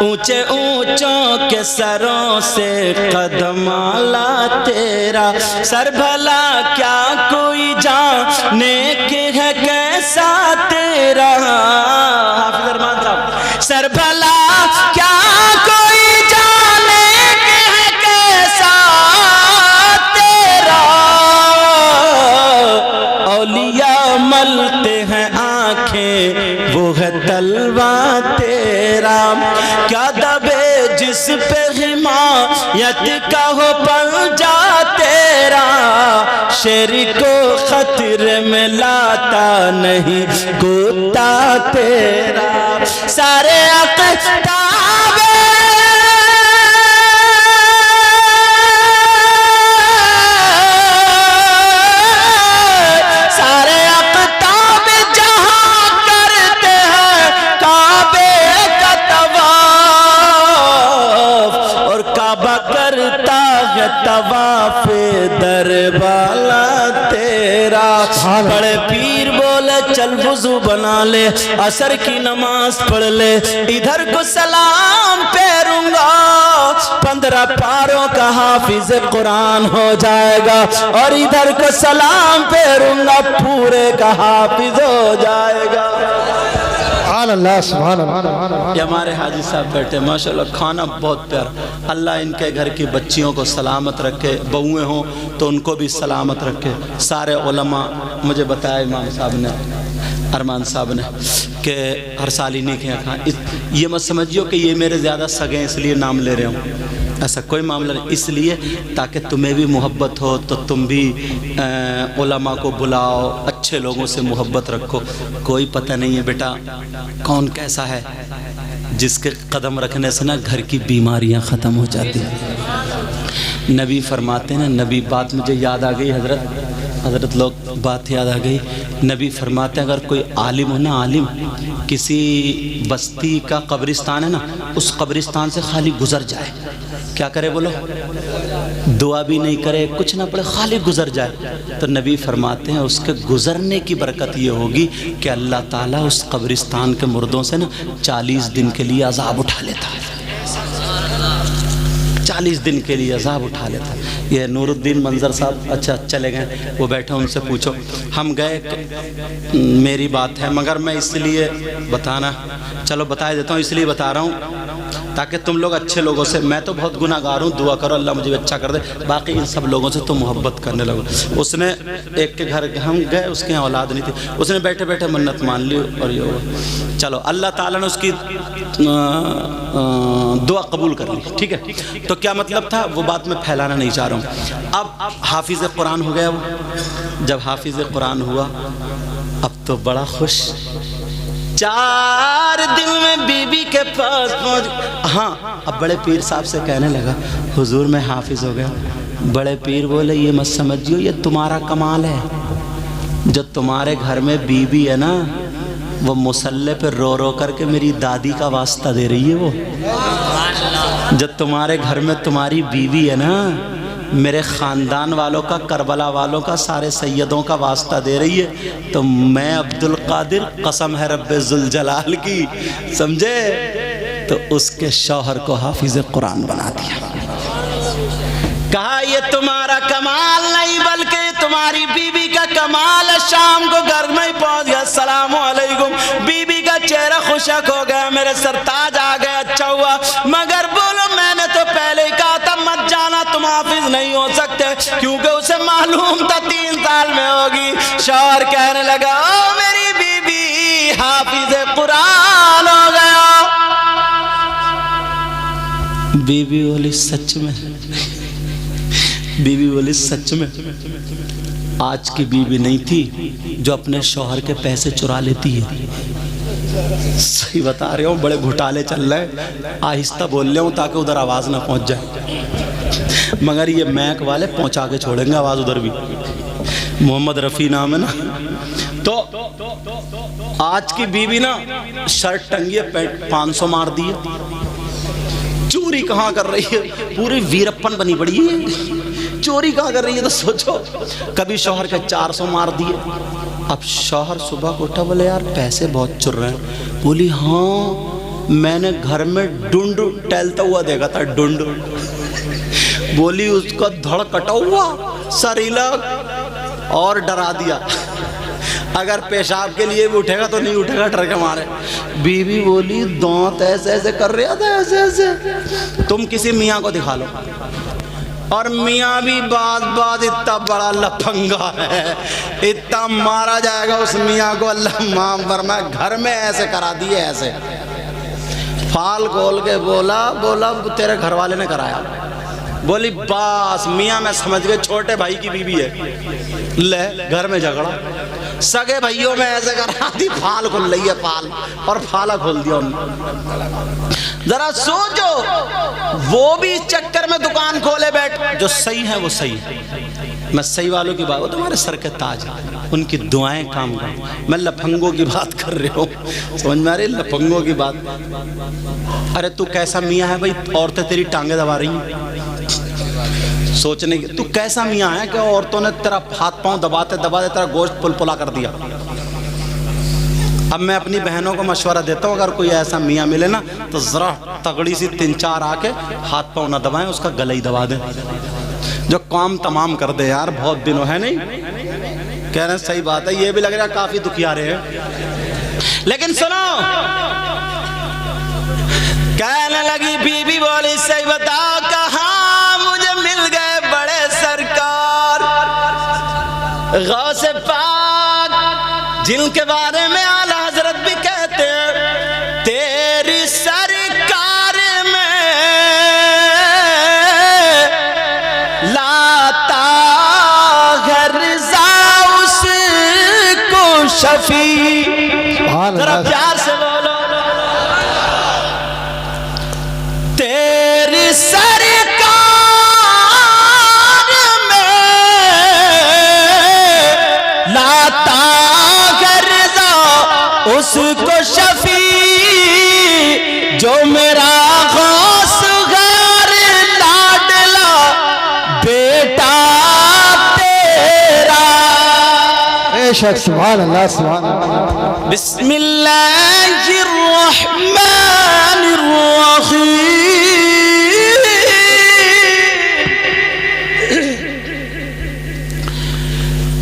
اونچے اونچوں کے سروں سے قدم آلا تیرا. سر بھلا کیا کوئی جانے کہ ہے کیسا تیرا. حافظ ارمان صاحب. سر بھلا کیا کوئی جانے کہ ہے کیسا تیرا. اولیاء ملتے ہیں آنکھیں, وہ ہے تلوہ تیرا. کیا دبے جس پہ حمایت کا ہو پنجہ تیرا، شیر کو خطرے میں لاتا نہیں کتا تیرا۔ سارے اقطاب طواف در بالا تیرا۔ بڑے پیر بولے چل وضو بنا لے، عصر کی نماز پڑھ لے، ادھر کو سلام پھیروں گا، 15 پاروں کا حافظ قرآن ہو جائے گا، اور ادھر کو سلام پھیروں گا، پورے کا حافظ ہو جائے گا۔ سبحان اللہ سبحان اللہ۔ یہ ہمارے حاجی صاحب بیٹھے ماشاءاللہ، کھانا بہت پیارا، اللہ ان کے گھر کی بچیوں کو سلامت رکھے، بہویں ہوں تو ان کو بھی سلامت رکھے۔ سارے علماء مجھے بتایا امام صاحب نے، ارمان صاحب نے، کہ ہر سال ہی نہیں کھانا، یہ مت سمجھیو کہ یہ میرے زیادہ سگے اس لیے نام لے رہے ہوں، ایسا کوئی معاملہ نہیں، اس لیے تاکہ تمہیں بھی محبت ہو تو تم بھی علماء کو بلاؤ، اچھے لوگوں سے محبت رکھو۔ کوئی پتہ نہیں ہے بیٹا کون کیسا ہے، جس کے قدم رکھنے سے نا گھر کی بیماریاں ختم ہو جاتی ہیں۔ نبی فرماتے ہیں نا، نبی بات مجھے یاد آ گئی، حضرت لوگ بات یاد آ گئی، نبی فرماتے ہیں اگر کوئی عالم ہو نا، عالم کسی بستی کا قبرستان ہے نا، اس قبرستان سے خالی گزر جائے، کیا کرے بولو، دعا بھی نہیں کرے، کچھ نہ پڑھے، خالی گزر جائے، تو نبی فرماتے ہیں اس کے گزرنے کی برکت یہ ہوگی کہ اللہ تعالیٰ اس قبرستان کے مردوں سے نا 40 دن کے لیے عذاب اٹھا لیتا ہے، 40 دن کے لیے عذاب اٹھا لیتا ہے۔ یہ نور الدین منظر صاحب اچھا چلے گئے، وہ بیٹھے، ان سے پوچھو، ہم گئے، میری بات ہے مگر میں اس لیے بتانا، چلو بتا دیتا ہوں، اس لیے بتا رہا ہوں تاکہ تم لوگ اچھے لوگوں سے، میں تو بہت گناہ گار ہوں، دعا کرو اللہ مجھے اچھا کر دے، باقی ان سب لوگوں سے تو محبت کرنے لگو۔ اس نے ایک کے گھر ہم گئے، اس کے اولاد نہیں تھی، اس نے بیٹھے بیٹھے منت مان لی، اور یہ ہوا، چلو اللہ تعالیٰ نے اس کی دعا قبول کر لی، ٹھیک ہے۔ تو کیا مطلب تھا وہ بات میں پھیلانا نہیں چاہ رہا ہوں۔ اب حافظ قرآن ہو گیا وہ، جب حافظ قرآن ہوا اب تو بڑا خوش، 4 دن میں بی بی کے پاس پہنچ، ہاں اب بڑے پیر صاحب سے کہنے لگا حضور میں حافظ ہو گیا۔ بڑے پیر بولے یہ مت سمجھیو یہ تمہارا کمال ہے، جو تمہارے گھر میں بی بی ہے نا وہ مصلے پہ رو رو کر کے میری دادی کا واسطہ دے رہی ہے، وہ جو تمہارے گھر میں تمہاری بیوی ہے نا میرے خاندان والوں کا، کربلا والوں کا، سارے سیدوں کا واسطہ دے رہی ہے، تو میں عبدالقادر قسم ہے رب ذوالجلال کی، سمجھے، تو اس کے شوہر کو حافظ قرآن بنا دیا۔ کہا یہ تمہارا کمال نہیں بلکہ تمہاری بیوی کا کمال ہے۔ شام کو گھر میں پہنچ گیا، السلام علیکم، بیوی کا چہرہ خوشک ہو گیا، میرے سرتاج آ گئے، اچھا ہوا، مگر بولو میں نے تو پہلے ہی کہا تھا مت جانا، تم حافظ نہیں ہو سکتے، کیونکہ اسے معلوم تھا 3 سال میں ہوگی۔ شوہر کہنے لگا او میری بیوی حافظ قرآن ہو گیا۔ بیوی بولی سچ میں، بیوی بولی سچ میں، آج کی بیوی نہیں تھی جو اپنے شوہر کے پیسے چرا لیتی ہے، صحیح بتا رہے ہوں، بڑے گھٹالے چل رہے ہیں، آہستہ بول رہے ہوں تاکہ ادھر آواز نہ پہنچ جائے، مگر یہ میک والے پہنچا کے چھوڑیں گے آواز ادھر بھی، محمد رفیع نام ہے نا۔ تو آج کی بیوی نا شرٹ ٹنگی ہے، 500 مار دی ہے، چوری کہاں کر رہی ہے، پوری ویرپن بنی پڑی ہے، چوری کہاں کر رہی ہے، تو سوچو کبھی شوہر کا 400 مار دیے۔ اب شوہر صبح کو اٹھا، بولے یار پیسے بہت چر رہے ہیں، بولی ہاں میں نے گھر میں ڈنڈ ٹہلتا ہوا دیکھا تھا، ڈنڈ، بولی اس کا دھڑ کٹا ہوا، سر ہلا اور ڈرا دیا، اگر پیشاب کے لیے بھی اٹھے گا تو نہیں اٹھے گا ڈر کے مارے۔ بیوی بولی دانت ایسے ایسے کر رہا تھا، ایسے ایسے، تم کسی میاں کو دکھا لو، اور میاں بھی بعد اتنا بڑا لپنگا ہے، اتنا مارا جائے گا اس میاں کو، اللہ معاف فرمائے، گھر میں ایسے کرا دیے، ایسے پال کھول کے بولا تیرے گھر والے نے کرایا. بولی باس میاں میں سمجھ گئے چھوٹے بھائی کی بیوی ہے. لے گھر میں جھگڑا, سگے بھائیوں میں ایسے کرا دی, پھال کھل رہی ہے پال, اور پھالا کھول دیا انہوں نے. ذرا سوچو وہ بھی اس چکر میں دکان کھولے بیٹھ. جو صحیح ہے وہ صحیح ہے, میں صحیح والوں کی بات, وہ تمہارے سر کے تاج ہیں, ان کی دعائیں کام کریں. میں لپھنگوں کی بات کر رہا ہوں, سمجھ میں آ رہی لپھنگوں کی بات. ارے تو کیسا میاں ہے بھائی, عورتیں تیری ٹانگیں دبا رہی ہیں. سوچنے کی تو کیسا میاں ہے کہ عورتوں نے تیرا ہاتھ پاؤں دباتے دباتے تیرا گوشت پل پلا کر دیا. اب میں اپنی بہنوں کو مشورہ دیتا ہوں, اگر کوئی ایسا میاں ملے نا تو ذرا تگڑی سی 3-4 آ کے ہاتھ پاؤں نہ دبائیں, اس کا گلہ ہی دبا دیں, جو کام تمام کر دے. یار بہت دنوں ہے نہیں کہہ رہے ہیں, صحیح بات ہے. یہ بھی لگ رہا ہے کافی دکھیا رہے ہیں, لیکن سنو. کہنے لگی بی بی بولی صحیح بتا کہاں مجھے مل گئے بڑے سرکار غوث پاک, جن کے بارے میں اعلیٰ حضرت بھی کہتے ہیں تیری سرکار میں لاتا ہے رضا اس کو شفیع. ذرا پیار سے بولو, تیری سرکار میں لاتا ہے رضا اس کو شفیع, جو میرا غوث غار لاڈلا بیٹا تیرا. بے شک, سبحان اللہ سبحان اللہ. بسم اللہ الرحمن الرحیم.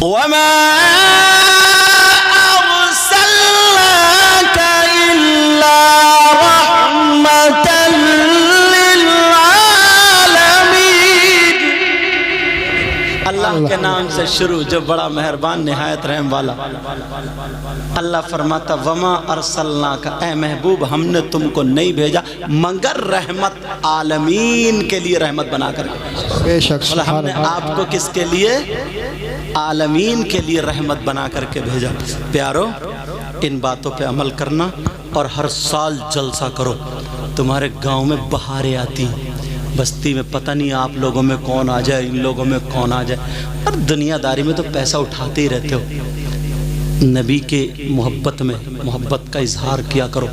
وما أرسلناك إلا رحمة للعالمين. اللہ کے نام سے شروع, جو بڑا مہربان نہایت رحم والا. اللہ فرماتا وما ارسلناک, اے محبوب ہم نے تم کو نہیں بھیجا مگر رحمت عالمین کے لیے رحمت بنا کر. بے شک, ہم نے آپ کو کس کے لیے, عالمین کے لیے رحمت بنا کر کے بھیجا. پیارو ان باتوں پہ عمل کرنا, اور ہر سال جلسہ کرو. تمہارے گاؤں میں بہاریں آتی ہیں, بستی میں پتہ نہیں آپ لوگوں میں کون آ جائے, ان لوگوں میں کون آ جائے, اور دنیا داری میں تو پیسہ اٹھاتے ہی رہتے ہو. نبی کے محبت میں محبت کا اظہار کیا کرو,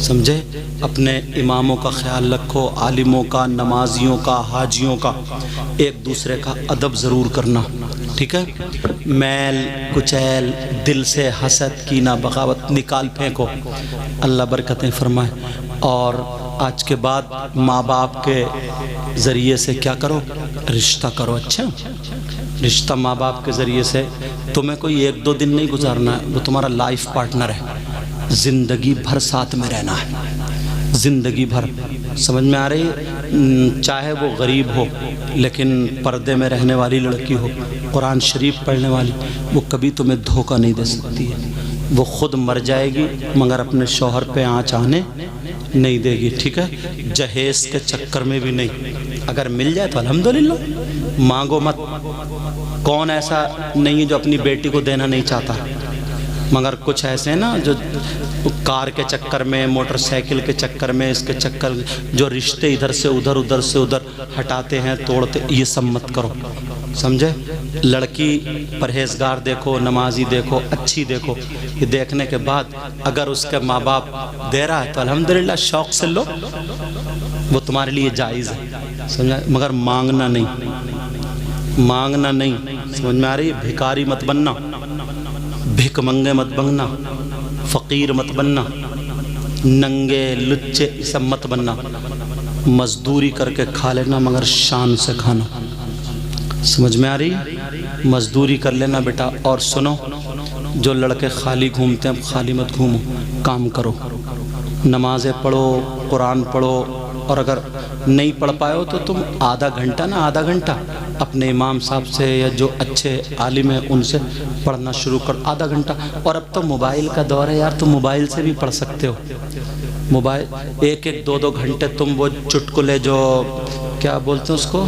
سمجھے. اپنے اماموں کا خیال رکھو, عالموں کا, نمازیوں کا, حاجیوں کا, ایک دوسرے کا ادب ضرور کرنا, ٹھیک ہے. میل کچیل دل سے حسد کینہ بغاوت نکال پھینکو, اللہ برکتیں فرمائے. اور آج کے بعد ماں باپ کے ذریعے سے کیا کرو, رشتہ کرو. اچھا رشتہ ماں باپ کے ذریعے سے تمہیں کوئی 1-2 دن نہیں گزارنا ہے, وہ تمہارا لائف پارٹنر ہے, زندگی بھر ساتھ میں رہنا ہے, زندگی بھر. سمجھ میں آ رہی ہے, چاہے وہ غریب ہو لیکن پردے میں رہنے والی لڑکی ہو, قرآن شریف پڑھنے والی, وہ کبھی تمہیں دھوکہ نہیں دے سکتی ہے. وہ خود مر جائے گی مگر اپنے شوہر پہ آنچ آنے نہیں دے گی, ٹھیک ہے. جہیز کے چکر میں بھی نہیں, اگر مل جائے تو الحمدللہ, مانگو مت. کون ایسا نہیں ہے جو اپنی بیٹی کو دینا نہیں چاہتا, مگر کچھ ایسے ہیں نا جو کار کے چکر میں, موٹر سائیکل کے چکر میں, اس کے چکر جو رشتے ادھر سے ادھر ادھر سے ادھر ہٹاتے ہیں, توڑتے. یہ سب مت کرو, سمجھے. لڑکی پرہیزگار دیکھو, نمازی دیکھو, اچھی دیکھو. یہ دیکھنے کے بعد اگر اس کے ماں باپ دے رہا ہے تو الحمدللہ شوق سے لو, وہ تمہارے لیے جائز ہے, سمجھا. مگر مانگنا نہیں, مانگنا نہیں, سمجھ میں آ رہی. بھکاری مت بننا, بھک منگے مت بننا, فقیر مت بننا, ننگے لچے سب مت بننا. مزدوری کر کے کھا لینا مگر شان سے کھانا, سمجھ میں آ رہی. مزدوری کر لینا بیٹا. اور سنو, جو لڑکے خالی گھومتے ہیں اب خالی مت گھومو, کام کرو, نمازیں پڑھو, قرآن پڑھو، اور اگر نہیں پڑھ پائے ہو تو تم آدھا گھنٹہ اپنے امام صاحب سے یا جو اچھے عالم ہیں ان سے پڑھنا شروع کر، آدھا گھنٹہ۔ اور اب تو موبائل کا دور ہے یار، تم موبائل سے بھی پڑھ سکتے ہو۔ موبائل 1-2 گھنٹے تم وہ چٹکلے جو کیا بولتے ہیں اس کو،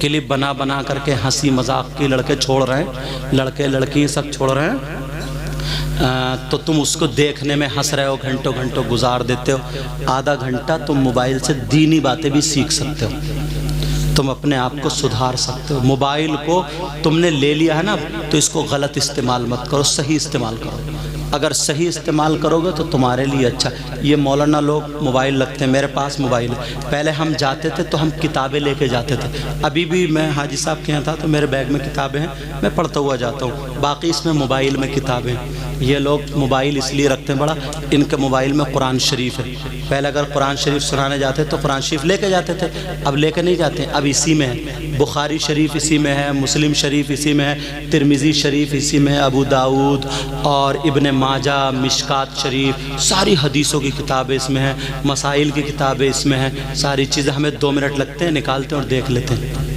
کلپ بنا کر کے ہنسی مذاق کی لڑکے چھوڑ رہے ہیں، لڑکے لڑکی سب چھوڑ رہے ہیں، تو تم اس کو دیکھنے میں ہنس رہے ہو، گھنٹوں گزار دیتے ہو۔ آدھا گھنٹہ تم موبائل سے دینی باتیں بھی سیکھ سکتے ہو، تم اپنے آپ کو سدھار سکتے ہو۔ موبائل کو تم نے لے لیا ہے نا، تو اس کو غلط استعمال مت کرو، صحیح استعمال کرو۔ اگر صحیح استعمال کرو گے تو تمہارے لیے اچھا۔ یہ مولانا لوگ موبائل رکھتے ہیں، میرے پاس موبائل ہے۔ پہلے ہم جاتے تھے تو ہم کتابیں لے کے جاتے تھے، ابھی بھی میں حاجی صاحب کے یہاں تھا تو میرے بیگ میں کتابیں ہیں، میں پڑھتا ہوا جاتا ہوں، باقی اس میں موبائل میں کتابیں ہیں۔ یہ لوگ موبائل اس لیے رکھتے ہیں بڑا، ان کے موبائل میں قرآن شریف ہے۔ پہلے اگر قرآن شریف سنانے جاتے تو قرآن شریف لے کے جاتے تھے، اب لے کے نہیں جاتے، اب اسی میں ہے۔ بخاری شریف اسی میں ہے، مسلم شریف اسی میں ہے، ترمذی شریف اسی میں ہے، ابو داؤد اور ابن ماجہ، مشکات شریف، ساری حدیثوں کی کتابیں اس میں ہیں، مسائل کی کتابیں اس میں ہیں، ساری چیزیں ہمیں 2 منٹ لگتے ہیں، نکالتے ہیں اور دیکھ لیتے ہیں۔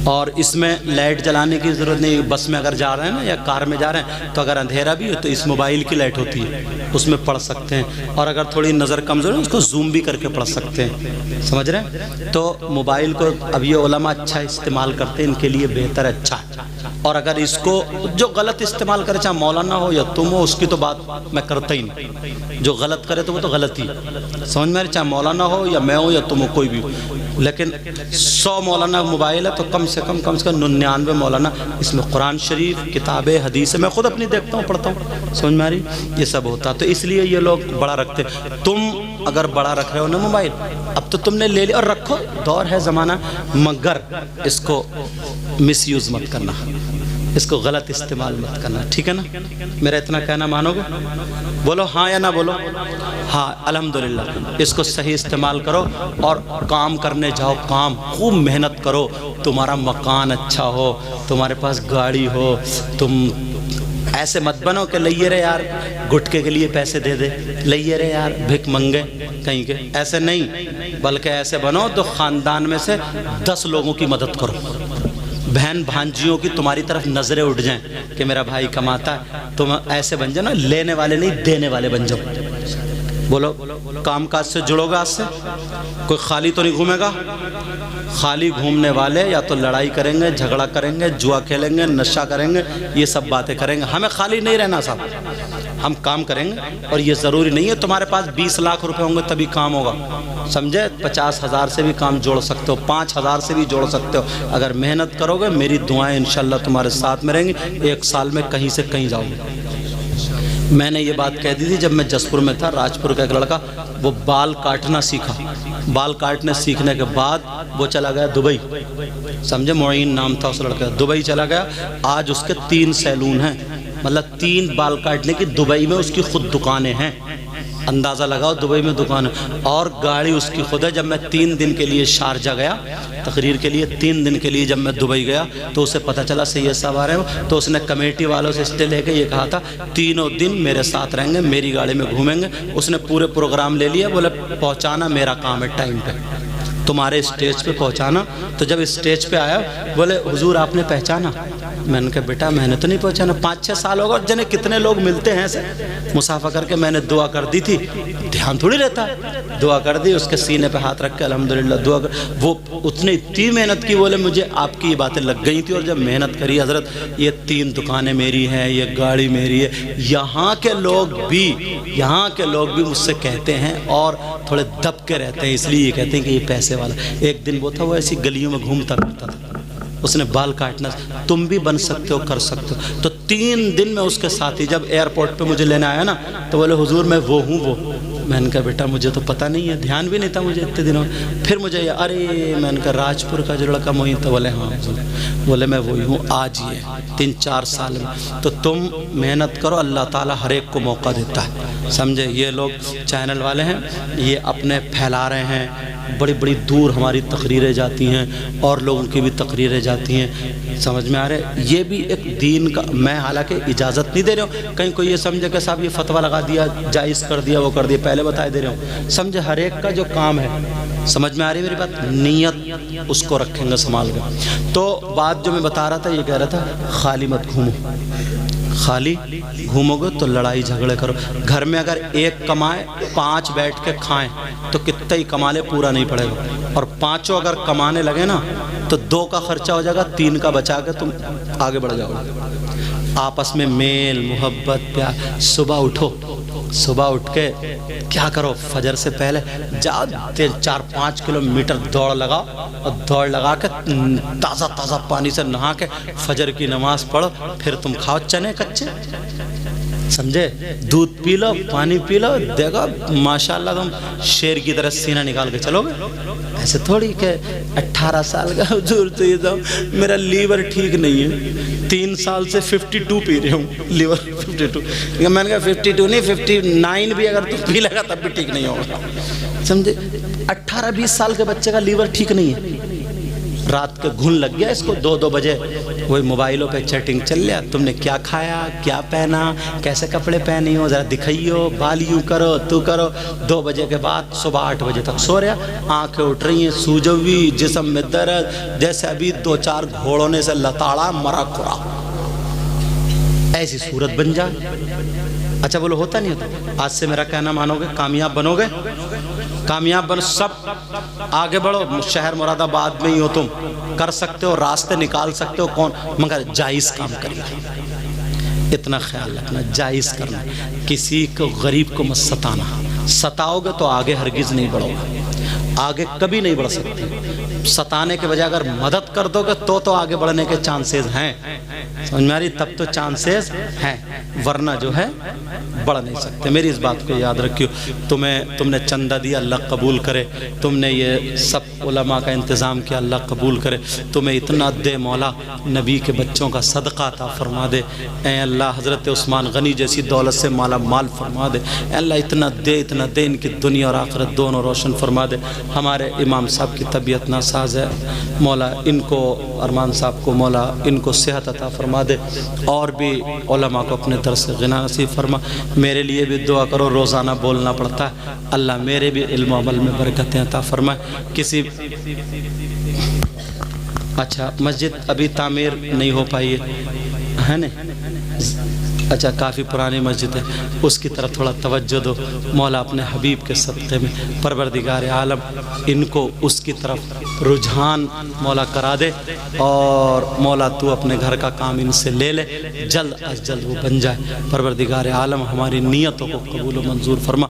اور اس میں لائٹ جلانے کی ضرورت نہیں، بس میں اگر جا رہے ہیں نا یا کار میں جا رہے ہیں تو اگر اندھیرا بھی ہو تو اس موبائل کی لائٹ ہوتی ہے، اس میں پڑھ سکتے ہیں، اور اگر تھوڑی نظر کمزور ہے اس کو زوم بھی کر کے پڑھ سکتے ہیں، سمجھ رہے ہیں؟ تو موبائل کو اب یہ علماء اچھا استعمال کرتے ہیں، ان کے لیے بہتر اچھا۔ اور اگر اس کو جو غلط استعمال کرے، چاہے مولانا ہو یا تم ہو، اس کی تو بات میں کرتا ہی نہیں، جو غلط کرے تو وہ تو غلط ہی، سمجھ میں؟ چاہے مولانا ہو یا میں ہوں یا تم ہو، کوئی بھی ہو۔ لیکن 100 مولانا موبائل ہے تو کم سے کم 99 مولانا اس میں قرآن شریف، کتابیں، حدیث، میں خود اپنی دیکھتا ہوں، پڑھتا ہوں، سمجھ میں آ رہی؟ یہ سب ہوتا، تو اس لیے یہ لوگ بڑا رکھتے۔ تم اگر بڑا رکھ رہے ہو نا موبائل، اب تو تم نے لے لیا اور رکھو، دور ہے زمانہ، مگر اس کو مس یوز مت کرنا، اس کو غلط استعمال مت کرنا، ٹھیک ہے نا؟ میرا اتنا کہنا مانو گے؟ بولو ہاں یا نہ بولو؟ ہاں، الحمدللہ۔ اس کو صحیح استعمال کرو اور کام کرنے جاؤ، کام خوب محنت کرو، تمہارا مکان اچھا ہو، تمہارے پاس گاڑی ہو، تم ایسے مت بنو کہ لئیے رہے یار گٹکے کے لیے پیسے دے دے، لئیے رہے یار بھک منگے کہیں کے، ایسے نہیں، بلکہ ایسے بنو تو خاندان میں سے 10 لوگوں کی مدد کرو، بہن بھانجیوں کی تمہاری طرف نظریں اٹھ جائیں کہ میرا بھائی کماتا ہے، تم ایسے بن جاؤ نا، لینے والے نہیں دینے والے بن جاؤ۔ بولو کام کاج سے جڑو گا، آج سے کوئی خالی تو نہیں گھومے گا۔ خالی گھومنے والے یا تو لڑائی کریں گے، جھگڑا کریں گے، جوا کھیلیں گے، نشہ کریں گے، یہ سب باتیں کریں گے۔ ہمیں خالی نہیں رہنا صاحب، ہم کام کریں گے، اور یہ ضروری نہیں ہے تمہارے پاس 20 لاکھ روپے ہوں گے تبھی کام ہوگا، سمجھے؟ 50,000 سے بھی کام جوڑ سکتے ہو، 5,000 سے بھی جوڑ سکتے ہو، اگر محنت کرو گے میری دعائیں انشاءاللہ تمہارے ساتھ میں رہیں گی، 1 سال میں کہیں سے کہیں جاؤ گے۔ میں نے یہ بات کہہ دی تھی جب میں جسپور میں تھا، راجپور کا ایک لڑکا وہ بال کاٹنا سیکھا، بال کاٹنے سیکھنے کے بعد وہ چلا گیا دبئی، سمجھے؟ معین نام تھا اس لڑکے، دبئی چلا گیا، آج اس کے 3 سیلون ہیں، مطلب 3 بال کاٹنے کی دبئی میں اس کی خود دکانیں ہیں، اندازہ لگاؤ دبئی میں دکان ہے، اور گاڑی اس کی خود ہے۔ جب میں 3 دن کے لیے شارجہ گیا تقریر کے لیے، 3 دن کے لیے جب میں دبئی گیا تو اسے پتہ چلا سید صاحب آ رہے ہیں، تو اس نے کمیٹی والوں سے اسٹے لے کے یہ کہا تھا 3 دن میرے ساتھ رہیں گے، میری گاڑی میں گھومیں گے۔ اس نے پورے پروگرام لے لیا، بولے پہنچانا میرا کام ہے ٹائم پہ، تمہارے اسٹیج پہ پہنچانا۔ تو جب اسٹیج پہ آیا بولے حضور آپ نے پہچانا؟ میں نے کہا بیٹا میں نے تو نہیں پہچانا، 5-6 سال ہوگا، اور جنہیں کتنے لوگ ملتے ہیں ایسے مسافہ کر کے، میں نے دعا کر دی تھی، دھیان تھوڑی رہتا ہے، دعا کر دی، اس کے سینے پہ ہاتھ رکھ کے الحمدللہ دعا کر، وہ اتنی اتنی محنت کی، بولے مجھے آپ کی یہ باتیں لگ گئی تھی، اور جب محنت کری حضرت یہ 3 دکانیں میری ہیں، یہ گاڑی میری ہے، یہاں کے لوگ بھی مجھ سے کہتے ہیں اور تھوڑے دب کے رہتے ہیں، اس لیے یہ کہتے ہیں کہ یہ پیسے والا۔ ایک دن وہ تھا وہ ایسی گلیوں میں گھومتا پھرتا تھا، اس نے بال کاٹنا، تم بھی بن سکتے ہو، کر سکتے ہو۔ تو 3 دن میں اس کے ساتھی جب ایئرپورٹ پہ مجھے لینے آیا نا تو بولے حضور میں وہ ہوں وہ۔ میں نے کہا بیٹا مجھے تو پتہ نہیں ہے، دھیان بھی نہیں تھا مجھے اتنے دنوں۔ پھر مجھے یہ ارے میں نے کہا راجپور کا جو لڑکا معین تھا، بولے ہاں، بولے میں وہی ہوں، آج ہی ہے 3-4 سال میں۔ تو تم محنت کرو، اللہ تعالیٰ ہر ایک کو موقع دیتا ہے، سمجھے؟ یہ لوگ چینل والے ہیں، یہ اپنے پھیلا رہے ہیں بڑی بڑی دور ہماری تقریریں جاتی ہیں اور لوگوں کی بھی تقریریں جاتی ہیں، سمجھ میں آ رہے ہیں؟ یہ بھی ایک دین کا، میں حالانکہ اجازت نہیں دے رہا ہوں، کہیں کوئی یہ سمجھے کہ صاحب یہ فتویٰ لگا دیا، جائز کر دیا، وہ کر دیا، پہلے بتائے دے رہا ہوں، سمجھے ہر ایک کا جو کام ہے، سمجھ میں آ رہی ہے میری بات، نیت اس کو رکھیں گے سنبھال کر۔ تو بات جو میں بتا رہا تھا یہ کہہ رہا تھا خالی مت گھومو، خالی گھومو گے تو لڑائی جھگڑے کرو، گھر میں اگر ایک کمائے 5 بیٹھ کے کھائیں تو کتنے ہی کما لے پورا نہیں پڑے گا، اور 5 اگر کمانے لگے نا تو 2 کا خرچہ ہو جائے گا، 3 کا بچا کے تم آگے بڑھ جاؤ گے۔ آپس میں میل محبت پیار، صبح اٹھو، صبح اٹھ کے کیا کرو، فجر سے پہلے جاؤ 4-5 کلومیٹر دوڑ لگاؤ، اور دوڑ لگا کے تازہ تازہ پانی سے نہا کے فجر کی نماز پڑھو، پھر تم کھاؤ چنے کچے، سمجھے، دودھ پی لو، پانی پی لو، دیکھو ماشاءاللہ تم شیر کی طرح سینہ نکال کے چلو گے۔ ایسے تھوڑی کہ 18 سال کا حضور چاہیے تھا، میرا لیور ٹھیک نہیں ہے، 3 سال سے 52 پی رہے ہوں، لیور 52، میں نے کہا 52 نہیں 59 بھی اگر تم پی لگا تب بھی ٹھیک نہیں ہوگا، سمجھے۔ 18-20 سال کے بچے کا لیور ٹھیک نہیں ہے، رات کے گھن لگ گیا اس کو، 2 بجے وہی موبائلوں پہ چیٹنگ چل لیا، تم نے کیا کھایا، کیا پہنا، کیسے کپڑے پہنی ہو، ذرا دکھائیو، بال یوں کرو، تو کرو، 2 بجے کے بعد صبح 8 بجے تک سو رہا، آنکھیں اٹھ رہی ہیں سوجوی، جسم میں درد، جیسے ابھی 2-4 گھوڑوں نے سے لتاڑا مرا کھرا، ایسی صورت بن جائے۔ اچھا بولو ہوتا نہیں ہوتا؟ آج سے میرا کہنا مانو گے، کامیاب بنو گے، کامیاب بن، سب آگے بڑھو، شہر مراد آباد میں ہی ہو تم، کر سکتے ہو، راستے نکال سکتے ہو، کون مگر جائز کام کرنا، اتنا خیال رکھنا، جائز کرنا، کسی کو غریب کو مت ستانا، ستاؤ گے تو آگے ہرگز نہیں بڑھو گے، آگے کبھی نہیں بڑھ سکتے، ستانے کے بجائے اگر مدد کر دو گے تو آگے بڑھنے کے چانسز ہیں، سمجھ میں آ رہی، تب تو چانسز ہیں، ورنہ جو ہے بڑھ نہیں سکتے۔ میری اس بات کو یاد رکھیو، تم نے چندہ دیا، اللہ قبول کرے، تم نے یہ سب علماء کا انتظام کیا، اللہ قبول کرے، تمہیں اتنا دے مولا، نبی کے بچوں کا صدقہ عطا فرما دے، اے اللہ حضرت عثمان غنی جیسی دولت سے مالا مال فرما دے، اے اللہ اتنا دے ان کی دنیا اور آخرت دونوں روشن فرما دے۔ ہمارے امام صاحب کی طبیعت ناساز ہے، مولا ان کو، ارمان صاحب کو مولا ان کو صحت عطا فرما دے، اور بھی علماء کو اپنے در سے غنا نصیب فرما۔ میرے لیے بھی دعا کرو، روزانہ بولنا پڑتا ہے، اللہ میرے بھی علم و عمل میں برکتیں عطا فرمائے۔ کسی اچھا مسجد ابھی تعمیر نہیں ہو پائی ہے نا، اچھا کافی پرانی مسجد ہے، اس کی طرف تھوڑا توجہ دو، مولا اپنے حبیب کے صدقے میں، پروردگار عالم ان کو اس کی طرف رجحان مولا کرا دے، اور مولا تو اپنے گھر کا کام ان سے لے لے، جلد از جلد وہ بن جائے، پروردگار عالم ہماری نیتوں کو قبول و منظور فرما۔